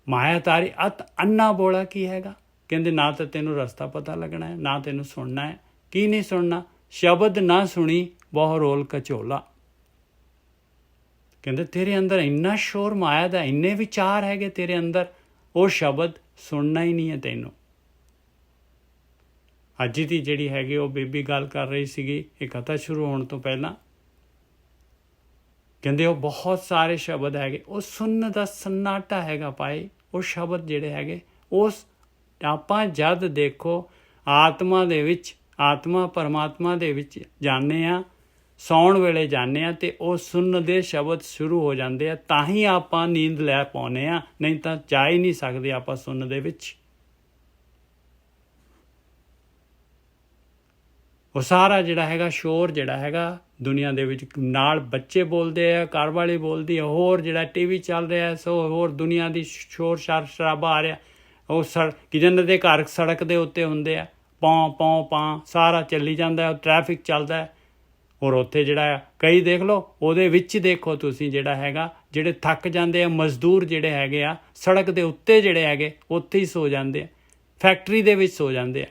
ਮਾਇਆ ਧਾਰੀ ਅਤ ਅੰਨਾ ਬੋਲਾ ਕੀ ਹੈਗਾ? ਕਹਿੰਦੇ ਨਾ ਤਾਂ ਤੈਨੂੰ ਰਸਤਾ ਪਤਾ ਲੱਗਣਾ ਹੈ, ਨਾ ਤੈਨੂੰ ਸੁਣਨਾ ਹੈ। ਕੀ ਨਹੀਂ ਸੁਣਨਾ? ਸ਼ਬਦ ਨਾ ਸੁਣੀ ਬਹੁ ਰੋਲ ਕਚੋਲਾ। ਕਹਿੰਦੇ ਤੇਰੇ ਅੰਦਰ ਇੰਨਾ ਸ਼ੋਰ ਮਾਇਆ ਦਾ, ਇੰਨੇ ਵਿਚਾਰ ਹੈਗੇ ਤੇਰੇ ਅੰਦਰ, ਉਹ ਸ਼ਬਦ ਸੁਣਨਾ ਹੀ ਨਹੀਂ ਹੈ ਤੈਨੂੰ। ਅੱਜ ਦੀ ਜਿਹੜੀ ਹੈਗੀ ਉਹ ਬੀਬੀ ਗੱਲ ਕਰ ਰਹੀ ਸੀਗੀ ਇਹ ਕਥਾ ਸ਼ੁਰੂ ਹੋਣ ਤੋਂ ਪਹਿਲਾਂ। ਕਹਿੰਦੇ ਉਹ ਬਹੁਤ ਸਾਰੇ ਸ਼ਬਦ ਹੈਗੇ, ਉਹ ਸੁਣਨ ਦਾ ਸੰਨਾਟਾ ਹੈਗਾ ਭਾਈ। ਉਹ ਸ਼ਬਦ ਜਿਹੜੇ ਹੈਗੇ ਉਸ ਆਪਾਂ ਜਦ ਦੇਖੋ ਆਤਮਾ ਦੇ ਵਿੱਚ, ਆਤਮਾ ਪਰਮਾਤਮਾ ਦੇ ਵਿੱਚ ਜਾਂਦੇ ਹਾਂ, ਸੌਣ ਵੇਲੇ ਜਾਂਦੇ ਹਾਂ, ਅਤੇ ਉਹ ਸੁਣਨ ਦੇ ਸ਼ਬਦ ਸ਼ੁਰੂ ਹੋ ਜਾਂਦੇ ਆ, ਤਾਂ ਹੀ ਆਪਾਂ ਨੀਂਦ ਲੈ ਪਾਉਂਦੇ ਹਾਂ। ਨਹੀਂ ਤਾਂ ਜਾ ਹੀ ਨਹੀਂ ਸਕਦੇ ਆਪਾਂ ਸੁਣਨ ਦੇ ਵਿੱਚ। ਉਹ ਸਾਰਾ ਜਿਹੜਾ ਹੈਗਾ ਸ਼ੋਰ ਜਿਹੜਾ ਹੈਗਾ ਦੁਨੀਆ ਦੇ ਵਿੱਚ, ਨਾਲ ਬੱਚੇ ਬੋਲਦੇ ਆ, ਘਰ ਵਾਲੀ ਬੋਲਦੀ ਆ, ਹੋਰ ਜਿਹੜਾ TV ਚੱਲ ਰਿਹਾ, ਸੋ ਹੋਰ ਦੁਨੀਆ ਦੀ ਸ਼ੋਰ ਸ਼ਰਾਬਾ ਆ ਰਿਹਾ। ਉਹ ਜਿਹਨਾਂ ਦੇ ਘਰ ਸੜਕ ਦੇ ਉੱਤੇ ਹੁੰਦੇ ਆ, ਪੌਂ ਪੌਂ ਪਾਂ ਸਾਰਾ ਚੱਲੀ ਜਾਂਦਾ, ਟ੍ਰੈਫਿਕ ਚੱਲਦਾ। ਔਰ ਉੱਥੇ ਜਿਹੜਾ ਕਈ ਦੇਖ ਲਓ, ਉਹਦੇ ਵਿੱਚ ਦੇਖੋ ਤੁਸੀਂ ਜਿਹੜੇ ਥੱਕ ਜਾਂਦੇ ਆ ਮਜ਼ਦੂਰ ਜਿਹੜੇ ਹੈਗੇ ਆ, ਸੜਕ ਦੇ ਉੱਤੇ ਜਿਹੜੇ ਹੈਗੇ ਉੱਥੇ ਹੀ ਸੋ ਜਾਂਦੇ ਆ, ਫੈਕਟਰੀ ਦੇ ਵਿੱਚ ਸੋ ਜਾਂਦੇ ਆ।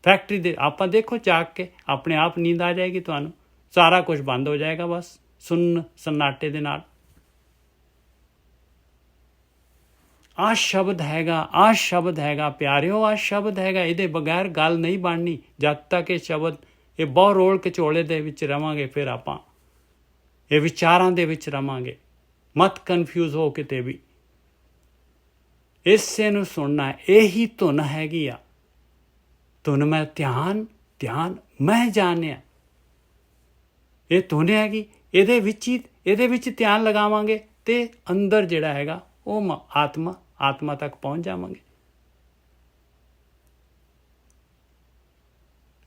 ਫੈਕਟਰੀ ਦੇ ਆਪਾਂ ਦੇਖੋ ਜਾਗ ਕੇ, ਆਪਣੇ ਆਪ ਨੀਂਦ ਆ ਜਾਏਗੀ ਤੁਹਾਨੂੰ, ਸਾਰਾ ਕੁਝ ਬੰਦ ਹੋ ਜਾਏਗਾ ਬਸ ਸੁੰਨ ਸੰਨਾਟੇ ਦੇ ਨਾਲ। ਆਹ ਸ਼ਬਦ ਹੈਗਾ ਪਿਆਰਿਓ, ਆਹ ਸ਼ਬਦ ਹੈਗਾ। ਇਹਦੇ ਬਗੈਰ ਗੱਲ ਨਹੀਂ ਬਣਨੀ। ਜਦ ਤੱਕ ਇਹ ਸ਼ਬਦ, ਇਹ ਬਹੁ ਰੋਲ ਕਚੋਲੇ ਦੇ ਵਿੱਚ ਰਵਾਂਗੇ, ਫਿਰ ਆਪਾਂ ਇਹ ਵਿਚਾਰਾਂ ਦੇ ਵਿੱਚ ਰਵਾਂਗੇ। ਮਤ ਕਨਫਿਊਜ਼ ਹੋ ਕਿਤੇ ਵੀ। ਇਸੇ ਨੂੰ ਸੁਣਨਾ, ਇਹੀ ਧੁਨ ਹੈਗੀ ਆ। ਧੁਨ ਮੈਂ ਧਿਆਨ ਮੈਂ ਜਾਣਿਆ, ਇਹ ਧੁਨ ਹੈਗੀ। ਇਹਦੇ ਵਿੱਚ ਧਿਆਨ ਲਗਾਵਾਂਗੇ ਅਤੇ ਅੰਦਰ ਜਿਹੜਾ ਹੈਗਾ ਉਹ ਆਤਮਾ ਤੱਕ ਪਹੁੰਚ ਜਾਵਾਂਗੇ।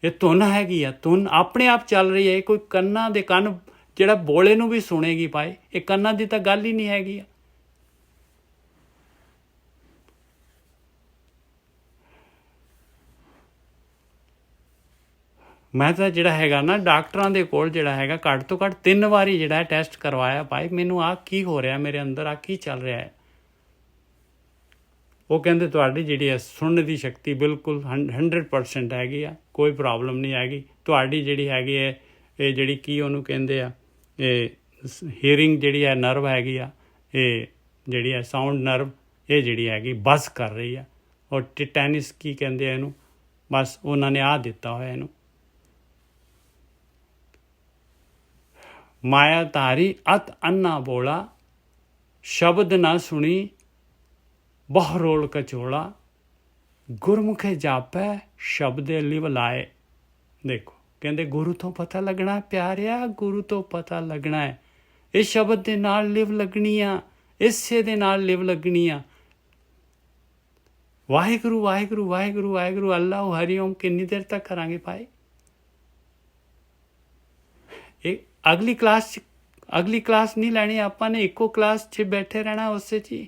ਇਹ ਧੁਨ ਹੈਗੀ ਆ, ਧੁਨ ਆਪਣੇ ਆਪ ਚੱਲ ਰਹੀ ਹੈ। ਇਹ ਕੋਈ ਕੰਨਾਂ ਦੇ ਕੰਨ ਜਿਹੜਾ ਬੋਲੇ ਨੂੰ ਵੀ ਸੁਣੇਗੀ ਭਾਈ, ਇਹ ਕੰਨਾਂ ਦੀ ਤਾਂ ਗੱਲ ਹੀ ਨਹੀਂ ਹੈਗੀ ਆ। ਮੈਂ ਤਾਂ ਜਿਹੜਾ ਹੈਗਾ ਨਾ ਡਾਕਟਰਾਂ ਦੇ ਕੋਲ ਜਿਹੜਾ ਹੈਗਾ ਘੱਟ ਤੋਂ ਘੱਟ 3 ਵਾਰੀ ਜਿਹੜਾ ਟੈਸਟ ਕਰਵਾਇਆ ਭਾਈ, ਮੈਨੂੰ ਆਹ ਕੀ ਹੋ ਰਿਹਾ ਮੇਰੇ ਅੰਦਰ, ਆਹ ਕੀ ਚੱਲ ਰਿਹਾ ਹੈ। ਉਹ ਕਹਿੰਦੇ ਤੁਹਾਡੀ ਜਿਹੜੀ ਹੈ ਸੁਣਨ ਦੀ ਸ਼ਕਤੀ ਬਿਲਕੁਲ 100% ਹੈਗੀ ਆ, ਕੋਈ ਪ੍ਰੋਬਲਮ ਨਹੀਂ ਹੈਗੀ। ਤੁਹਾਡੀ ਜਿਹੜੀ ਹੈਗੀ ਹੈ ਇਹ ਜਿਹੜੀ ਕੀ ਉਹਨੂੰ ਕਹਿੰਦੇ ਆ, ਇਹ ਹੀਅਰਿੰਗ ਜਿਹੜੀ ਹੈ ਨਰਵ ਹੈਗੀ ਆ, ਇਹ ਜਿਹੜੀ ਹੈ ਸਾਊਂਡ ਨਰਵ, ਇਹ ਜਿਹੜੀ ਹੈਗੀ ਬਸ ਕਰ ਰਹੀ ਆ। ਔਰ ਟੈਨਿਸ ਕੀ ਕਹਿੰਦੇ ਆ ਇਹਨੂੰ, ਬਸ ਉਹਨਾਂ ਨੇ ਆਹ ਦਿੱਤਾ ਹੋਇਆ ਇਹਨੂੰ। ਮਾਇਆ ਧਾਰੀ ਅਤ ਅੰਨਾ ਬੋਲਾ, ਸ਼ਬਦ ਨਾ ਸੁਣੀ ਬਹੁ ਰੋਲ ਕਚੋਲਾ, ਗੁਰਮੁਖੇ ਜਾਪੈ ਸ਼ਬਦੇ ਲਿਵ ਲਾਏ। ਦੇਖੋ ਕਹਿੰਦੇ ਗੁਰੂ ਤੋਂ ਪਤਾ ਲੱਗਣਾ ਪਿਆਰਿਆ, ਗੁਰੂ ਤੋਂ ਪਤਾ ਲੱਗਣਾ ਹੈ। ਇਸ ਸ਼ਬਦ ਦੇ ਨਾਲ ਲਿਵ ਲੱਗਣੀ ਆ, ਇਸੇ ਦੇ ਨਾਲ ਲਿਵ ਲੱਗਣੀ ਆ। ਵਾਹਿਗੁਰੂ ਵਾਹਿਗੁਰੂ ਵਾਹਿਗੁਰੂ ਵਾਹਿਗੁਰੂ ਅੱਲਾਹੁ ਹਰੀਓਮ ਕਿੰਨੀ ਦੇਰ ਤੱਕ ਕਰਾਂਗੇ ਭਾਈ? ਇਹ ਅਗਲੀ ਕਲਾਸ ਨਹੀਂ ਲੈਣੀ ਆਪਾਂ ਨੇ, ਇੱਕੋ ਕਲਾਸ 'ਚ ਬੈਠੇ ਰਹਿਣਾ ਉਸੇ 'ਚ ਹੀ।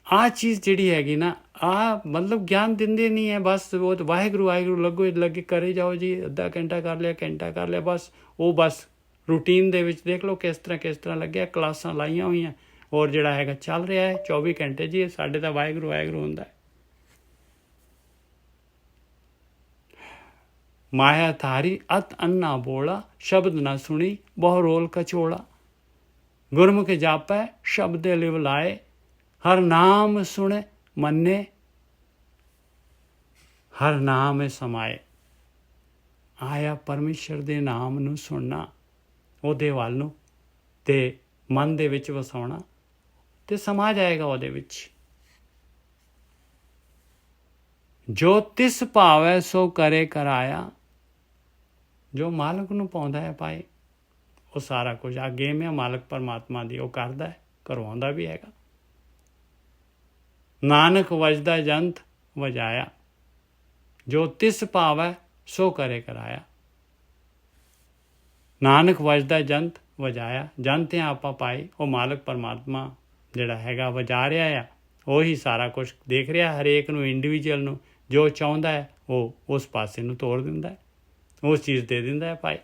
ਆਹ ਚੀਜ਼ ਜਿਹੜੀ ਹੈਗੀ ਨਾ, ਆਹ ਮਤਲਬ ਗਿਆਨ ਦਿੰਦੇ ਨਹੀਂ ਹੈ। ਬਸ ਉਹ ਵਾਹਿਗੁਰੂ ਵਾਹਿਗੁਰੂ ਲੱਗੇ ਕਰੇ ਜਾਓ ਜੀ, ਅੱਧਾ ਘੰਟਾ ਕਰ ਲਿਆ, ਘੰਟਾ ਕਰ ਲਿਆ, ਬਸ ਉਹ ਬਸ ਰੂਟੀਨ ਦੇ ਵਿੱਚ ਦੇਖ ਲਓ ਕਿਸ ਤਰ੍ਹਾਂ ਲੱਗਿਆ, ਕਲਾਸਾਂ ਲਾਈਆਂ ਹੋਈਆਂ ਔਰ ਜਿਹੜਾ ਹੈਗਾ ਚੱਲ ਰਿਹਾ ਹੈ 24 ਘੰਟੇ ਜੀ। ਸਾਡੇ ਤਾਂ ਵਾਹਿਗੁਰੂ ਵਾਹਿਗੁਰੂ ਹੁੰਦਾ। ਮਾਇਆ ਧਾਰੀ ਅਤ ਅੰਨਾ ਬੋਲਾ, ਸ਼ਬਦ ਨਾ ਸੁਣੀ ਬਹੁ ਰੋਲ ਕਚੋਲਾ, ਗੁਰਮੁਖ ਜਾਪੈ ਸ਼ਬਦੇ ਲਿਵ ਲਾਏ, ਹਰ ਨਾਮ ਸੁਣੇ ਮੰਨੇ ਹਰ ਨਾਮ ਸਮਾਏ। ਆਇਆ ਪਰਮੇਸ਼ਰ ਦੇ ਨਾਮ ਨੂੰ ਸੁਣਨਾ, ਉਹਦੇ ਵੱਲ ਨੂੰ ਤੇ ਮਨ ਦੇ ਵਿੱਚ ਵਸਾਉਣਾ ਤੇ ਸਮਾ ਜਾਏਗਾ ਉਹਦੇ ਵਿੱਚ। ਜੋ ਤਿਸ ਭਾਵੈ ਸੋ ਕਰੇ ਕਰਾਇਆ, ਜੋ ਮਾਲਕ ਨੂੰ ਪਾਉਂਦਾ ਹੈ ਭਾਈ ਉਹ ਸਾਰਾ ਕੁਝ। ਆ ਗੇਮ ਹੈ ਮਾਲਕ ਪਰਮਾਤਮਾ ਦੀ, ਉਹ ਕਰਦਾ ਹੈ, ਕਰਵਾਉਂਦਾ ਵੀ ਹੈਗਾ। ਨਾਨਕ ਵਜਦਾ ਜੰਤ ਵਜਾਇਆ, ਜੋ ਤਿਸ ਭਾਵੈ ਸੋ ਕਰੇ ਕਰਾਇਆ। ਨਾਨਕ ਵਜਦਾ ਜੰਤ ਵਜਾਇਆ, ਜੰਤ ਆ ਆਪਾਂ ਪਾਈ, ਉਹ ਮਾਲਕ ਪਰਮਾਤਮਾ ਜਿਹੜਾ ਹੈਗਾ ਵਜਾ ਰਿਹਾ ਆ। ਉਹੀ ਸਾਰਾ ਕੁਝ ਦੇਖ ਰਿਹਾ, ਹਰੇਕ ਨੂੰ ਇੰਡੀਵਿਜੂਅਲ ਨੂੰ ਜੋ ਚਾਹੁੰਦਾ ਹੈ ਉਹ ਉਸ ਪਾਸੇ ਨੂੰ ਤੋੜ ਦਿੰਦਾ ਹੈ, ਉਸ ਚੀਜ਼ ਦੇ ਦਿੰਦਾ ਹੈ ਭਾਈ।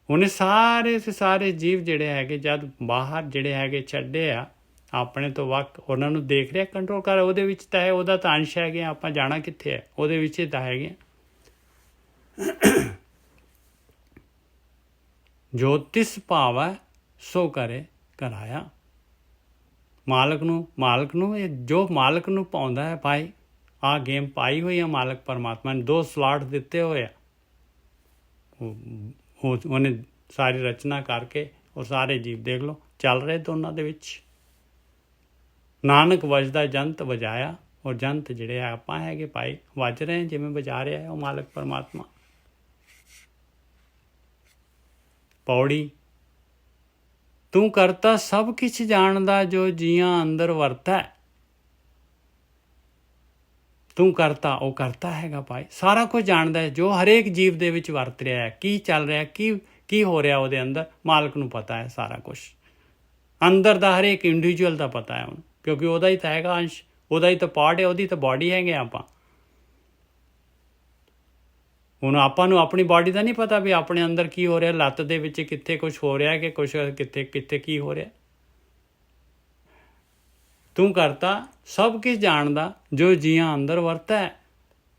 ਉਹਨੇ ਸਾਰੇ ਤੇ ਸਾਰੇ ਜੀਵ ਜਿਹੜੇ ਹੈਗੇ ਜਦ ਬਾਹਰ ਜਿਹੜੇ ਹੈਗੇ ਛੱਡੇ ਆ ਆਪਣੇ ਤੋਂ ਵੱਖ, ਉਹਨਾਂ ਨੂੰ ਦੇਖ ਰਿਹਾ, ਕੰਟਰੋਲ ਕਰ। ਉਹਦੇ ਵਿੱਚ ਤਾਂ ਹੈ, ਉਹਦਾ ਤਾਂ ਅੰਸ਼ ਹੈਗੇ, ਆਪਾਂ ਜਾਣਾ ਕਿੱਥੇ ਹੈ, ਉਹਦੇ ਵਿੱਚ ਹੀ ਤਾਂ ਹੈਗੇ। ਜੋ ਤਿਸ ਭਾਵੈ ਸੋ ਕਰੇ ਕਰਾਇਆ। ਮਾਲਕ ਨੂੰ ਇਹ ਜੋ ਮਾਲਕ ਨੂੰ ਪਾਉਂਦਾ ਹੈ ਭਾਈ, ਆਹ ਗੇਮ ਪਾਈ ਹੋਈ ਆ ਮਾਲਕ ਪਰਮਾਤਮਾ ਨੇ, 2 ਸਲਾਟ ਦਿੱਤੇ ਹੋਏ ਆ। ਉਹਨੇ ਸਾਰੀ ਰਚਨਾ ਕਰਕੇ ਉਹ ਸਾਰੇ ਜੀਵ ਦੇਖ ਲਓ ਚੱਲ ਰਹੇ ਦੋਨਾਂ ਦੇ ਵਿੱਚ। ਨਾਨਕ ਵਜਦਾ ਜੰਤ ਵਜਾਇਆ, ਔਰ ਜੰਤ ਜਿਹੜੇ ਆ ਆਪਾਂ ਹੈਗੇ ਭਾਈ ਵੱਜ ਰਹੇ ਜਿਵੇਂ ਵਜਾ ਰਿਹਾ ਉਹ ਮਾਲਕ ਪਰਮਾਤਮਾ। ਪੌੜੀ ਤੂੰ ਕਰਤਾ ਸਭ ਕਿਛ ਜਾਣਦਾ, ਜੋ ਜੀਆਂ ਅੰਦਰ ਵਰਤੈ। ਤੂੰ ਕਰਤਾ, ਉਹ ਕਰਤਾ ਹੈਗਾ ਭਾਈ, ਸਾਰਾ ਕੁਝ ਜਾਣਦਾ ਹੈ ਜੋ ਹਰੇਕ ਜੀਵ ਦੇ ਵਿੱਚ ਵਰਤ ਰਿਹਾ ਹੈ, ਕੀ ਚੱਲ ਰਿਹਾ, ਕੀ ਹੋ ਰਿਹਾ ਉਹਦੇ ਅੰਦਰ। ਮਾਲਕ ਨੂੰ ਪਤਾ ਹੈ ਸਾਰਾ ਕੁਝ, ਅੰਦਰ ਦਾ ਹਰੇਕ ਇੰਡੀਵਿਜੂਅਲ ਦਾ ਪਤਾ ਹੈ ਉਹਨੂੰ, ਕਿਉਂਕਿ ਉਹਦਾ ਹੀ ਤਾਂ ਹੈਗਾ ਅੰਸ਼, ਉਹਦਾ ਹੀ ਤਾਂ ਪਾਰਟ ਹੈ, ਉਹਦੀ ਤਾਂ ਬਾਡੀ ਹੈਗੇ ਆਪਾਂ। ਹੁਣ ਆਪਾਂ ਨੂੰ ਆਪਣੀ ਬਾਡੀ ਦਾ ਨਹੀਂ ਪਤਾ ਵੀ ਆਪਣੇ ਅੰਦਰ ਕੀ ਹੋ ਰਿਹਾ, ਲੱਤ ਦੇ ਵਿੱਚ ਕਿੱਥੇ ਕੁਛ ਹੋ ਰਿਹਾ ਕਿ ਕੁਛ ਕਿੱਥੇ ਕੀ ਹੋ ਰਿਹਾ। ਤੂੰ ਕਰਤਾ ਸਭ ਕੁਝ ਜਾਣਦਾ, ਜੋ ਜੀਆਂ ਅੰਦਰ ਵਰਤੈ।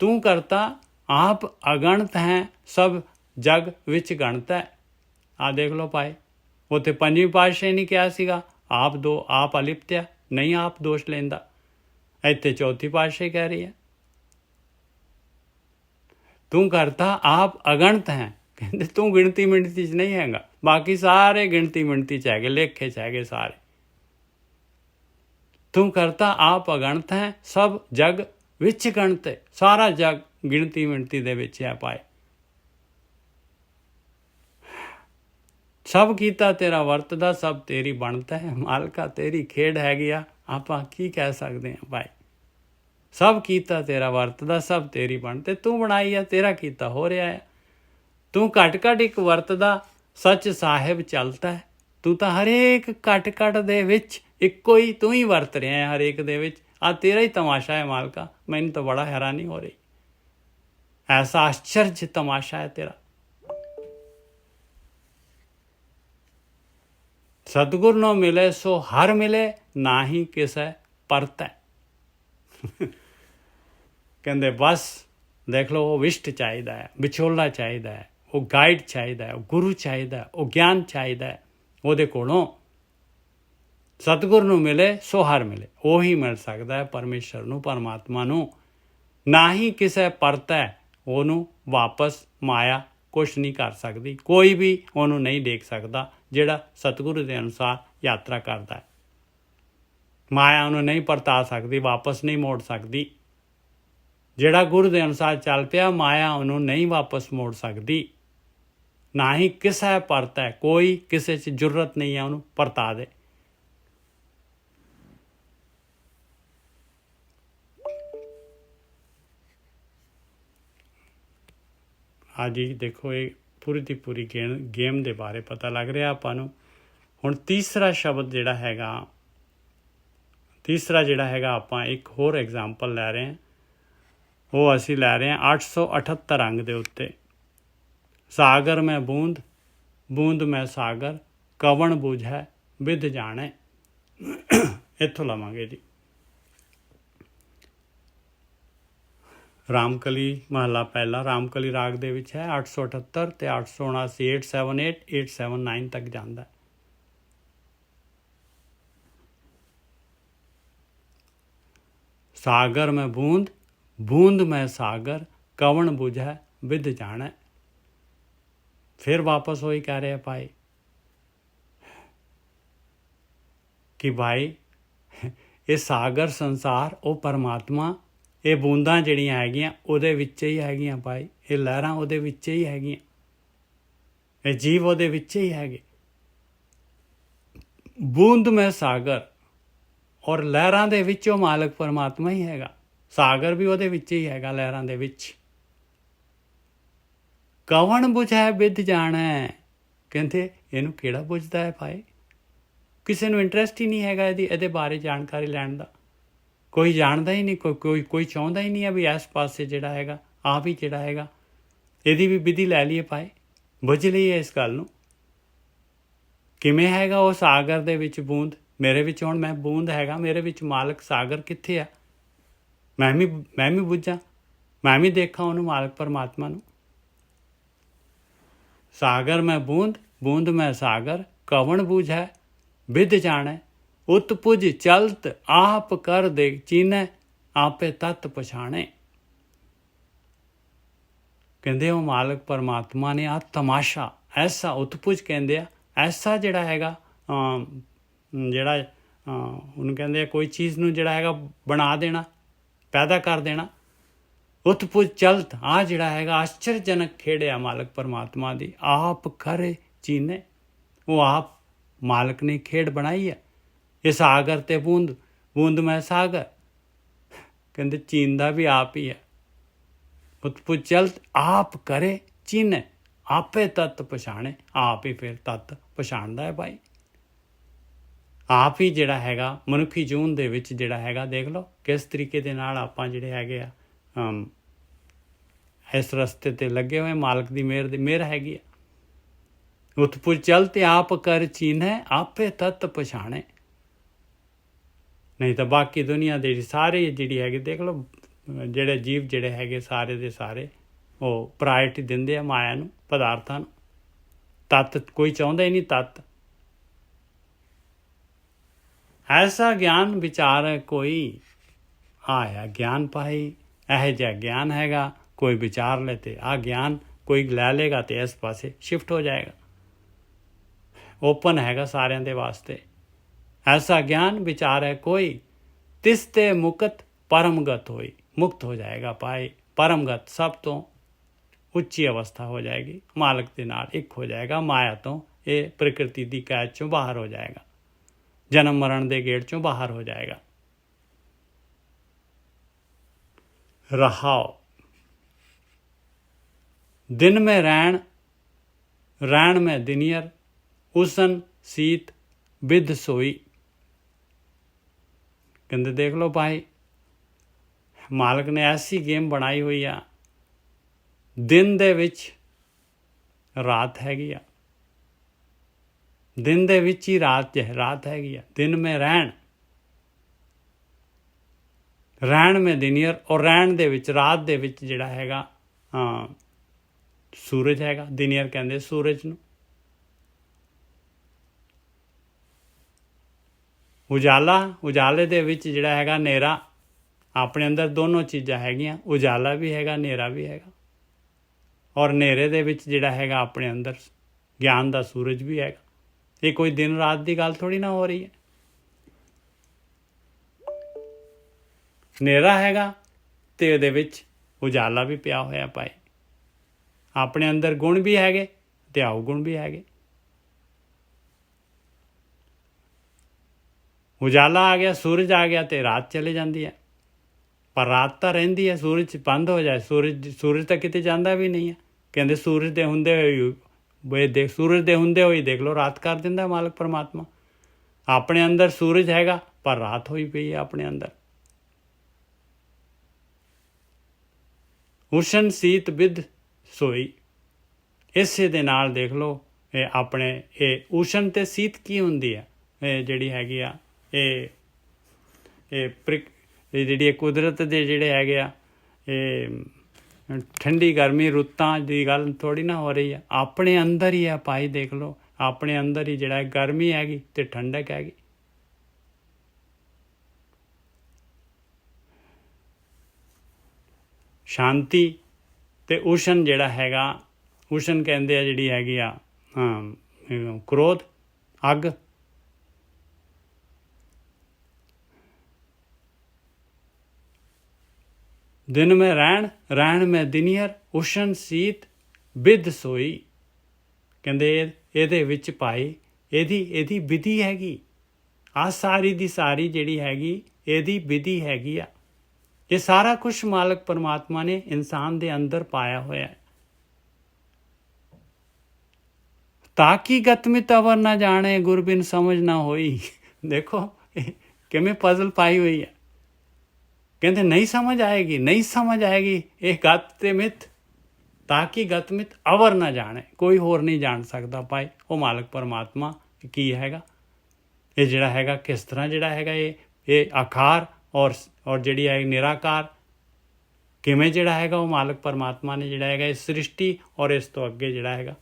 ਤੂੰ ਕਰਤਾ ਆਪ ਅਗਣਤ ਹੈ, ਸਭ ਜਗ ਵਿੱਚ ਗਣਤ ਹੈ। ਆਹ ਦੇਖ ਲਓ ਭਾਈ, ਉੱਥੇ 5ਵੀਂ ਪਾਤਸ਼ਾਹੀ ਨੇ ਕਿਹਾ ਸੀਗਾ ਆਪ ਅਲਿਪਤਿਆ, ਨਹੀਂ ਆਪ ਦੋਸ਼ ਲੈਂਦਾ। ਇੱਥੇ 4ਥੀ ਪਾਤਸ਼ਾਹੀ ਕਹਿ ਰਹੀ ਹੈ ਤੂੰ ਕਰਤਾ ਆਪ ਅਗਣਤ ਹੈ। ਕਹਿੰਦੇ ਤੂੰ ਗਿਣਤੀ ਮਿਣਤੀ 'ਚ ਨਹੀਂ ਹੈਗਾ, ਬਾਕੀ ਸਾਰੇ ਗਿਣਤੀ ਮਿਣਤੀ 'ਚ ਹੈਗੇ, ਲੇਖੇ 'ਚ ਹੈਗੇ ਸਾਰੇ। ਤੂੰ ਕਰਤਾ ਆਪ ਅਗਣਤ ਹੈ, ਸਭ ਜਗ ਵਿੱਚ ਗਣਤ ਹੈ। ਸਾਰਾ ਜਗ ਗਿਣਤੀ ਮਿਣਤੀ ਦੇ ਵਿੱਚ ਹੈ ਭਾਈ। ਸਭ ਕੀਤਾ ਤੇਰਾ ਵਰਤਦਾ, ਸਭ ਤੇਰੀ ਬਣਤਾ ਹੈ ਮਾਲਕਾ, ਤੇਰੀ ਖੇਡ ਹੈਗੀ ਆ, ਆਪਾਂ ਕੀ ਕਹਿ ਸਕਦੇ ਹਾਂ ਭਾਈ। ਸਭ ਕੀਤਾ ਤੇਰਾ ਵਰਤਦਾ, ਸਭ ਤੇਰੀ ਬਣਤੇ, ਤੂੰ ਬਣਾਈ ਆ, ਤੇਰਾ ਕੀਤਾ ਹੋ ਰਿਹਾ ਹੈ। ਤੂੰ ਘਟ ਘਟ ਇੱਕ ਵਰਤਦਾ, ਸੱਚ ਸਾਹਿਬ ਚੱਲਦਾ ਹੈ। ਤੂੰ ਤਾਂ ਹਰੇਕ ਘਟ ਘਟ ਦੇ ਵਿੱਚ ਇੱਕੋ ਹੀ ਤੂੰ ਹੀ ਵਰਤ ਰਿਹਾ ਹੈ, ਹਰੇਕ ਦੇ ਵਿੱਚ। ਆ ਤੇਰਾ ਹੀ ਤਮਾਸ਼ਾ ਹੈ ਮਾਲਕਾ, ਮੈਨੂੰ ਤਾਂ ਬੜਾ ਹੈਰਾਨੀ ਹੋ ਰਹੀ। ਐਸਾ ਆਸ਼ਚर्य ਤਮਾਸ਼ਾ ਹੈ ਤੇਰਾ। ਸਤਿਗੁਰ ਨੂੰ ਮਿਲੇ ਸੋ ਹਰ ਮਿਲੇ, ਨਾ ਹੀ ਕਿਸੇ ਪਰਤੈ। ਕਹਿੰਦੇ ਬਸ ਦੇਖ ਲਓ, ਉਹ ਵਿਸ਼ਟ ਚਾਹੀਦਾ ਹੈ, ਵਿਛੋਲਾ ਚਾਹੀਦਾ ਹੈ, ਉਹ ਗਾਈਡ ਚਾਹੀਦਾ ਹੈ, ਉਹ ਗੁਰੂ ਚਾਹੀਦਾ ਹੈ, ਉਹ ਗਿਆਨ ਚਾਹੀਦਾ ਹੈ ਉਹਦੇ ਕੋਲੋਂ। ਸਤਿਗੁਰ ਨੂੰ ਮਿਲੇ ਸੋ ਹਰ ਮਿਲੇ, ਉਹੀ ਮਿਲ ਸਕਦਾ ਹੈ ਪਰਮੇਸ਼ਰ ਨੂੰ, ਪਰਮਾਤਮਾ ਨੂੰ। ਨਾ ਹੀ ਕਿਸੇ ਪਰਤੈ, ਉਹਨੂੰ ਵਾਪਸ ਮਾਇਆ ਕੁਛ ਨਹੀਂ ਕਰ ਸਕਦੀ, ਕੋਈ ਵੀ ਉਹਨੂੰ ਨਹੀਂ ਦੇਖ ਸਕਦਾ ਜਿਹੜਾ ਸਤਿਗੁਰੂ ਦੇ ਅਨੁਸਾਰ ਯਾਤਰਾ ਕਰਦਾ ਹੈ। ਮਾਇਆ ਉਹਨੂੰ ਨਹੀਂ ਪਰਤਾ ਸਕਦੀ, ਵਾਪਸ ਨਹੀਂ ਮੋੜ ਸਕਦੀ। ਜਿਹੜਾ ਗੁਰੂ ਦੇ ਅਨੁਸਾਰ ਚੱਲ ਪਿਆ, ਮਾਇਆ ਉਹਨੂੰ ਨਹੀਂ ਵਾਪਸ ਮੋੜ ਸਕਦੀ। ਨਾ ਹੀ ਕਿਸੇ ਪਰਤ ਹੈ, ਕੋਈ ਕਿਸੇ 'ਚ ਜ਼ਰੂਰਤ ਨਹੀਂ ਹੈ ਉਹਨੂੰ ਪਰਤਾ ਦੇ। ਅੱਜ ਹੀ ਦੇਖੋ, ਇਹ ਪੂਰੀ ਦੀ ਪੂਰੀ ਗੇਮ ਦੇ ਬਾਰੇ ਪਤਾ ਲੱਗ ਰਿਹਾ ਆਪਾਂ ਨੂੰ। ਹੁਣ ਤੀਸਰਾ ਸ਼ਬਦ ਜਿਹੜਾ ਹੈਗਾ ਆਪਾਂ ਇੱਕ ਹੋਰ ਐਗਜ਼ਾਮਪਲ ਲੈ ਰਹੇ ਹਾਂ। ਉਹ ਅਸੀਂ ਲੈ ਰਹੇ ਹਾਂ 878 ਅੰਗ ਦੇ ਉੱਤੇ। ਸਾਗਰ ਮੈਂ ਬੂੰਦ, ਬੂੰਦ ਮੈਂ ਸਾਗਰ, ਕਵਣ ਬੁਝੈ ਵਿਧ ਜਾਣੈ। ਇੱਥੋਂ ਲਵਾਂਗੇ ਜੀ। ਰਾਮਕਲੀ ਮਹੱਲਾ ਪਹਿਲਾ ਰਾਮਕਲੀ ਰਾਗ ਦੇ ਵਿੱਚ ਹੈ। 878 ਤੇ 879, 878, 879 ਤੱਕ ਜਾਂਦਾ। ਸਾਗਰ ਮੈਂ ਬੂੰਦ, ਬੂੰਦ ਮੈਂ ਸਾਗਰ, ਕਵਣ ਬੁਝੈ ਵਿਧ ਜਾਣੈ। ਫਿਰ ਵਾਪਸ ਉਹੀ ਕਹਿ ਰਿਹਾ ਭਾਈ ਕਿ ਭਾਈ ਇਹ ਸਾਗਰ ਸੰਸਾਰ, ਉਹ ਪਰਮਾਤਮਾ, ਇਹ ਬੂੰਦਾਂ ਜਿਹੜੀਆਂ ਹੈਗੀਆਂ ਉਹਦੇ ਵਿੱਚ ਹੀ ਹੈਗੀਆਂ ਭਾਈ। ਇਹ ਲਹਿਰਾਂ ਉਹਦੇ ਵਿੱਚ ਹੀ ਹੈਗੀਆਂ, ਇਹ ਜੀਵ ਉਹਦੇ ਵਿੱਚ ਹੀ ਹੈਗੇ। ਬੂੰਦ ਮੈਂ ਸਾਗਰ, ਔਰ ਲਹਿਰਾਂ ਦੇ ਵਿੱਚ ਉਹ ਮਾਲਕ ਪਰਮਾਤਮਾ ਹੀ ਹੈਗਾ। ਸਾਗਰ ਵੀ ਉਹਦੇ ਵਿੱਚ ਹੀ ਹੈਗਾ, ਲਹਿਰਾਂ ਦੇ ਵਿੱਚ। ਕਵਣ ਬੁਝੈ ਵਿਧ ਜਾਣੈ। ਕਹਿੰਦੇ ਇਹਨੂੰ ਕਿਹੜਾ ਬੁਝਦਾ ਹੈ ਭਾਈ? ਕਿਸੇ ਨੂੰ ਇੰਟਰਸਟ ਹੀ ਨਹੀਂ ਹੈਗਾ ਇਹਦੇ ਬਾਰੇ ਜਾਣਕਾਰੀ ਲੈਣ ਦਾ। ਕੋਈ ਜਾਣਦਾ ਹੀ ਨਹੀਂ, ਕੋਈ ਚਾਹੁੰਦਾ ਹੀ ਨਹੀਂ ਹੈ ਵੀ ਇਸ ਪਾਸੇ ਜਿਹੜਾ ਹੈਗਾ ਆਪ ਹੀ ਜਿਹੜਾ ਹੈਗਾ ਇਹਦੀ ਵੀ ਵਿਧੀ ਲੈ ਲਈਏ ਭਾਈ, ਬੁੱਝ ਲਈਏ ਇਸ ਗੱਲ ਨੂੰ। ਕਿਵੇਂ ਹੈਗਾ ਉਹ ਸਾਗਰ ਦੇ ਵਿੱਚ ਬੂੰਦ? ਮੇਰੇ ਵਿੱਚ ਹੁਣ ਮੈਂ ਬੂੰਦ ਹੈਗਾ, ਮੇਰੇ ਵਿੱਚ ਮਾਲਕ ਸਾਗਰ ਕਿੱਥੇ ਆ? ਮੈਂ ਵੀ ਬੁੱਝਾਂ, ਮੈਂ ਵੀ ਦੇਖਾਂ ਉਹਨੂੰ, ਮਾਲਕ ਪਰਮਾਤਮਾ ਨੂੰ। ਸਾਗਰ ਮੈਂ ਬੂੰਦ, ਬੂੰਦ ਮੈਂ ਸਾਗਰ, ਕਵਣ ਬੁਝੈ ਵਿਧ ਜਾਣੈ। ਉਤ ਪੁਜ ਚਲਤ ਆਪ ਕਰ ਦੇ ਚੀਨੈ, ਆਪੇ ਤਤ ਪਛਾਣੇ। ਕਹਿੰਦੇ ਉਹ ਮਾਲਕ ਪਰਮਾਤਮਾ ਨੇ ਆ ਤਮਾਸ਼ਾ ਐਸਾ, ਉਤਪੁਜ ਕਹਿੰਦੇ ਆ ਐਸਾ ਜਿਹੜਾ ਹੈਗਾ, ਜਿਹੜਾ ਉਹਨੂੰ ਕਹਿੰਦੇ ਆ ਕੋਈ ਚੀਜ਼ ਨੂੰ ਜਿਹੜਾ ਹੈਗਾ ਬਣਾ ਦੇਣਾ, ਪੈਦਾ ਕਰ ਦੇਣਾ। ਉਤਪੁਜ ਚਲਤ, ਆ ਜਿਹੜਾ ਹੈਗਾ ਆਸ਼ਚਰਜਨਕ ਖੇੜਿਆ ਮਾਲਕ ਪਰਮਾਤਮਾ ਦੀ। ਆਪ ਕਰੇ ਚੀਨੇ, ਉਹ ਆਪ ਮਾਲਕ ਨੇ ਖੇਡ ਬਣਾਈ ਹੈ। ਇਹ ਸਾਗਰ ਤੇ ਬੂੰਦ, ਬੂੰਦ ਮੈਂ ਸਾਗਰ, ਕਹਿੰਦੇ ਚੀਨਦਾ ਵੀ ਆਪ ਹੀ ਹੈ। ਉਤਪੁਜ ਚਲਤ ਆਪ ਕਰੇ ਚੀਨੇ, ਆਪੇ ਤਤ ਪਛਾਣੇ। ਆਪ ਹੀ ਫਿਰ ਤਤ ਪਛਾਣਦਾ ਹੈ ਭਾਈ। ਆਪ ਹੀ ਜਿਹੜਾ ਹੈਗਾ ਮਨੁੱਖੀ ਜੂਨ ਦੇ ਵਿੱਚ ਜਿਹੜਾ ਹੈਗਾ, ਦੇਖ ਲਓ ਕਿਸ ਤਰੀਕੇ ਦੇ ਨਾਲ ਆਪਾਂ ਜਿਹੜੇ ਹੈਗੇ ਆ ਇਸ ਰਸਤੇ ਤੇ ਲੱਗੇ ਹੋਏ। ਮਾਲਕ ਦੀ ਮਿਹਰ ਹੈਗੀ ਆ। ਉਤਪੁਜ ਚਲਤ ਆਪ ਕਰ ਚੀਨੈ, ਆਪੇ ਤਤ ਪਛਾਣੇ। ਨਹੀਂ ਤਾਂ ਬਾਕੀ ਦੁਨੀਆ ਦੇ ਸਾਰੇ ਜਿਹੜੀ ਹੈਗੀ, ਦੇਖ ਲਓ ਜਿਹੜੇ ਜੀਵ ਜਿਹੜੇ ਹੈਗੇ ਸਾਰੇ ਦੇ ਸਾਰੇ ਉਹ ਪ੍ਰਾਇਰਟੀ ਦਿੰਦੇ ਆ ਮਾਇਆ ਨੂੰ, ਪਦਾਰਥਾਂ ਨੂੰ। ਤੱਤ ਕੋਈ ਚਾਹੁੰਦਾ ਹੀ ਨਹੀਂ। ਤੱਤ ਐਸਾ ਗਿਆਨ ਵਿਚਾਰ ਕੋਈ ਆਇਆ ਗਿਆਨ ਪਾਈ, ਇਹੋ ਜਿਹਾ ਗਿਆਨ ਹੈਗਾ। ਕੋਈ ਵਿਚਾਰ ਲੈ ਤੇ ਆ ਗਿਆਨ ਕੋਈ ਲੈ ਲੇਗਾ ਤੇ ਇਸ ਪਾਸੇ ਸ਼ਿਫਟ ਹੋ ਜਾਏਗਾ। ਓਪਨ ਹੈਗਾ ਸਾਰਿਆਂ ਦੇ ਵਾਸਤੇ। ਐਸਾ ਗਿਆਨ ਵਿਚਾਰ ਹੈ ਕੋਈ, ਤਿਸ ਤੇ ਮੁਕਤ ਪਰਮਗਤ ਹੋਈ। ਮੁਕਤ ਹੋ ਜਾਏਗਾ ਭਾਈ, ਪਰਮਗਤ ਸਭ ਤੋਂ ਉੱਚੀ ਅਵਸਥਾ ਹੋ ਜਾਏਗੀ। ਮਾਲਕ ਦੇ ਨਾਲ ਇੱਕ ਹੋ ਜਾਏਗਾ, ਮਾਇਆ ਤੋਂ ਇਹ ਪ੍ਰਕਿਰਤੀ ਦੀ ਕੈਦ 'ਚੋਂ ਬਾਹਰ ਹੋ ਜਾਏਗਾ, ਜਨਮ ਮਰਨ ਦੇ ਗੇੜ 'ਚੋਂ ਬਾਹਰ ਹੋ ਜਾਏਗਾ। रहाओ दिन में रैन, रैन में दिनियर, उसन सीत बिद सोई। कहते देख लो भाई, मालक ने ऐसी गेम बनाई हुई आ, दिन दे विच रात हैगी आ, दिन दे विच ही रात हैगी आ। दिन में रैन, रैन में दिनियर, और रैन दे विच रात दे विच जिहड़ा हैगा सूरज हैगा। दिनियर कहंदे सूरज नूं। उजाला, उजाले दे विच जिहड़ा हैगा नेरा। अपने अंदर दोनों चीज़ां हैगियां, उजाला भी हैगा, नेरा भी हैगा। और नेरे दे विच जिहड़ा हैगा अपने अंदर ज्ञान दा सूरज भी हैगा। ये कोई दिन रात की गल थोड़ी ना हो रही है। नेरा हैगा ते उहदे विच उजाला भी पिया होया पाए। अपने अंदर गुण भी हैगे ते अवगुण भी हैगे। उजाला आ गया, सूरज आ गया तो रात चली जाती है, पर रात तो रहिंदी है। सूरज बंद हो जाए, सूरज तो किते जाता भी नहीं है। कहते सूरज दे हुंदे होए सूरज दे हुंदे होए देख लो रात कर दिंदा मालक परमात्मा। अपने अंदर सूरज हैगा पर रात होई पई है अपने अंदर। उशन सीत बिद सोई। इसे दे नाल देख लो अपने ये उशन ते सीत की हुंदी है, जिहड़ी हैगी आ जिहड़ी कुदरत दे जिहड़े हैगे आ ठंडी गर्मी रुत्तां दी गल थोड़ी ना हो रही है। अपने अंदर ही है भाई, देख लो अपने अंदर ही जिहड़ा गर्मी हैगी ते ठंडक हैगी। शांति ते उशन जिहड़ा हैगा, उशन कहंदे आ जिहड़ी हैगी आ क्रोध, अग। दिन में रैन, रैन में दिनियर, उशन सीत बिद सोई। कहंदे ਇਹਦੇ ਵਿੱਚ ਭਾਈ ਇਹਦੀ ਵਿਧੀ ਹੈਗੀ। ਆ ਸਾਰੀ ਦੀ ਸਾਰੀ ਜਿਹੜੀ ਹੈਗੀ ਇਹਦੀ ਵਿਧੀ ਹੈਗੀ ਆ। ਇਹ ਸਾਰਾ ਕੁਛ ਮਾਲਕ परमात्मा ने इंसान ਦੇ अंदर पाया होया है। ताकि गतमित अवर ना जाने, गुरबिन समझ ना होई। देखो किमें पजल पाई हुई है। कहते नहीं समझ आएगी, नहीं समझ आएगी ये गत ते मित, ताकि गतमित अवर ना जाने। कोई होर नहीं जान सकता भाई वो मालक परमात्मा की हैगा। ये जिहड़ा हैगा किस तरह जिहड़ा हैगा ये आकार और जिहड़ी है निराकार किमें जिहड़ा हैगा वो मालक परमात्मा ने जिहड़ा हैगा इस सृष्टि और इस तो अगे जिहड़ा हैगा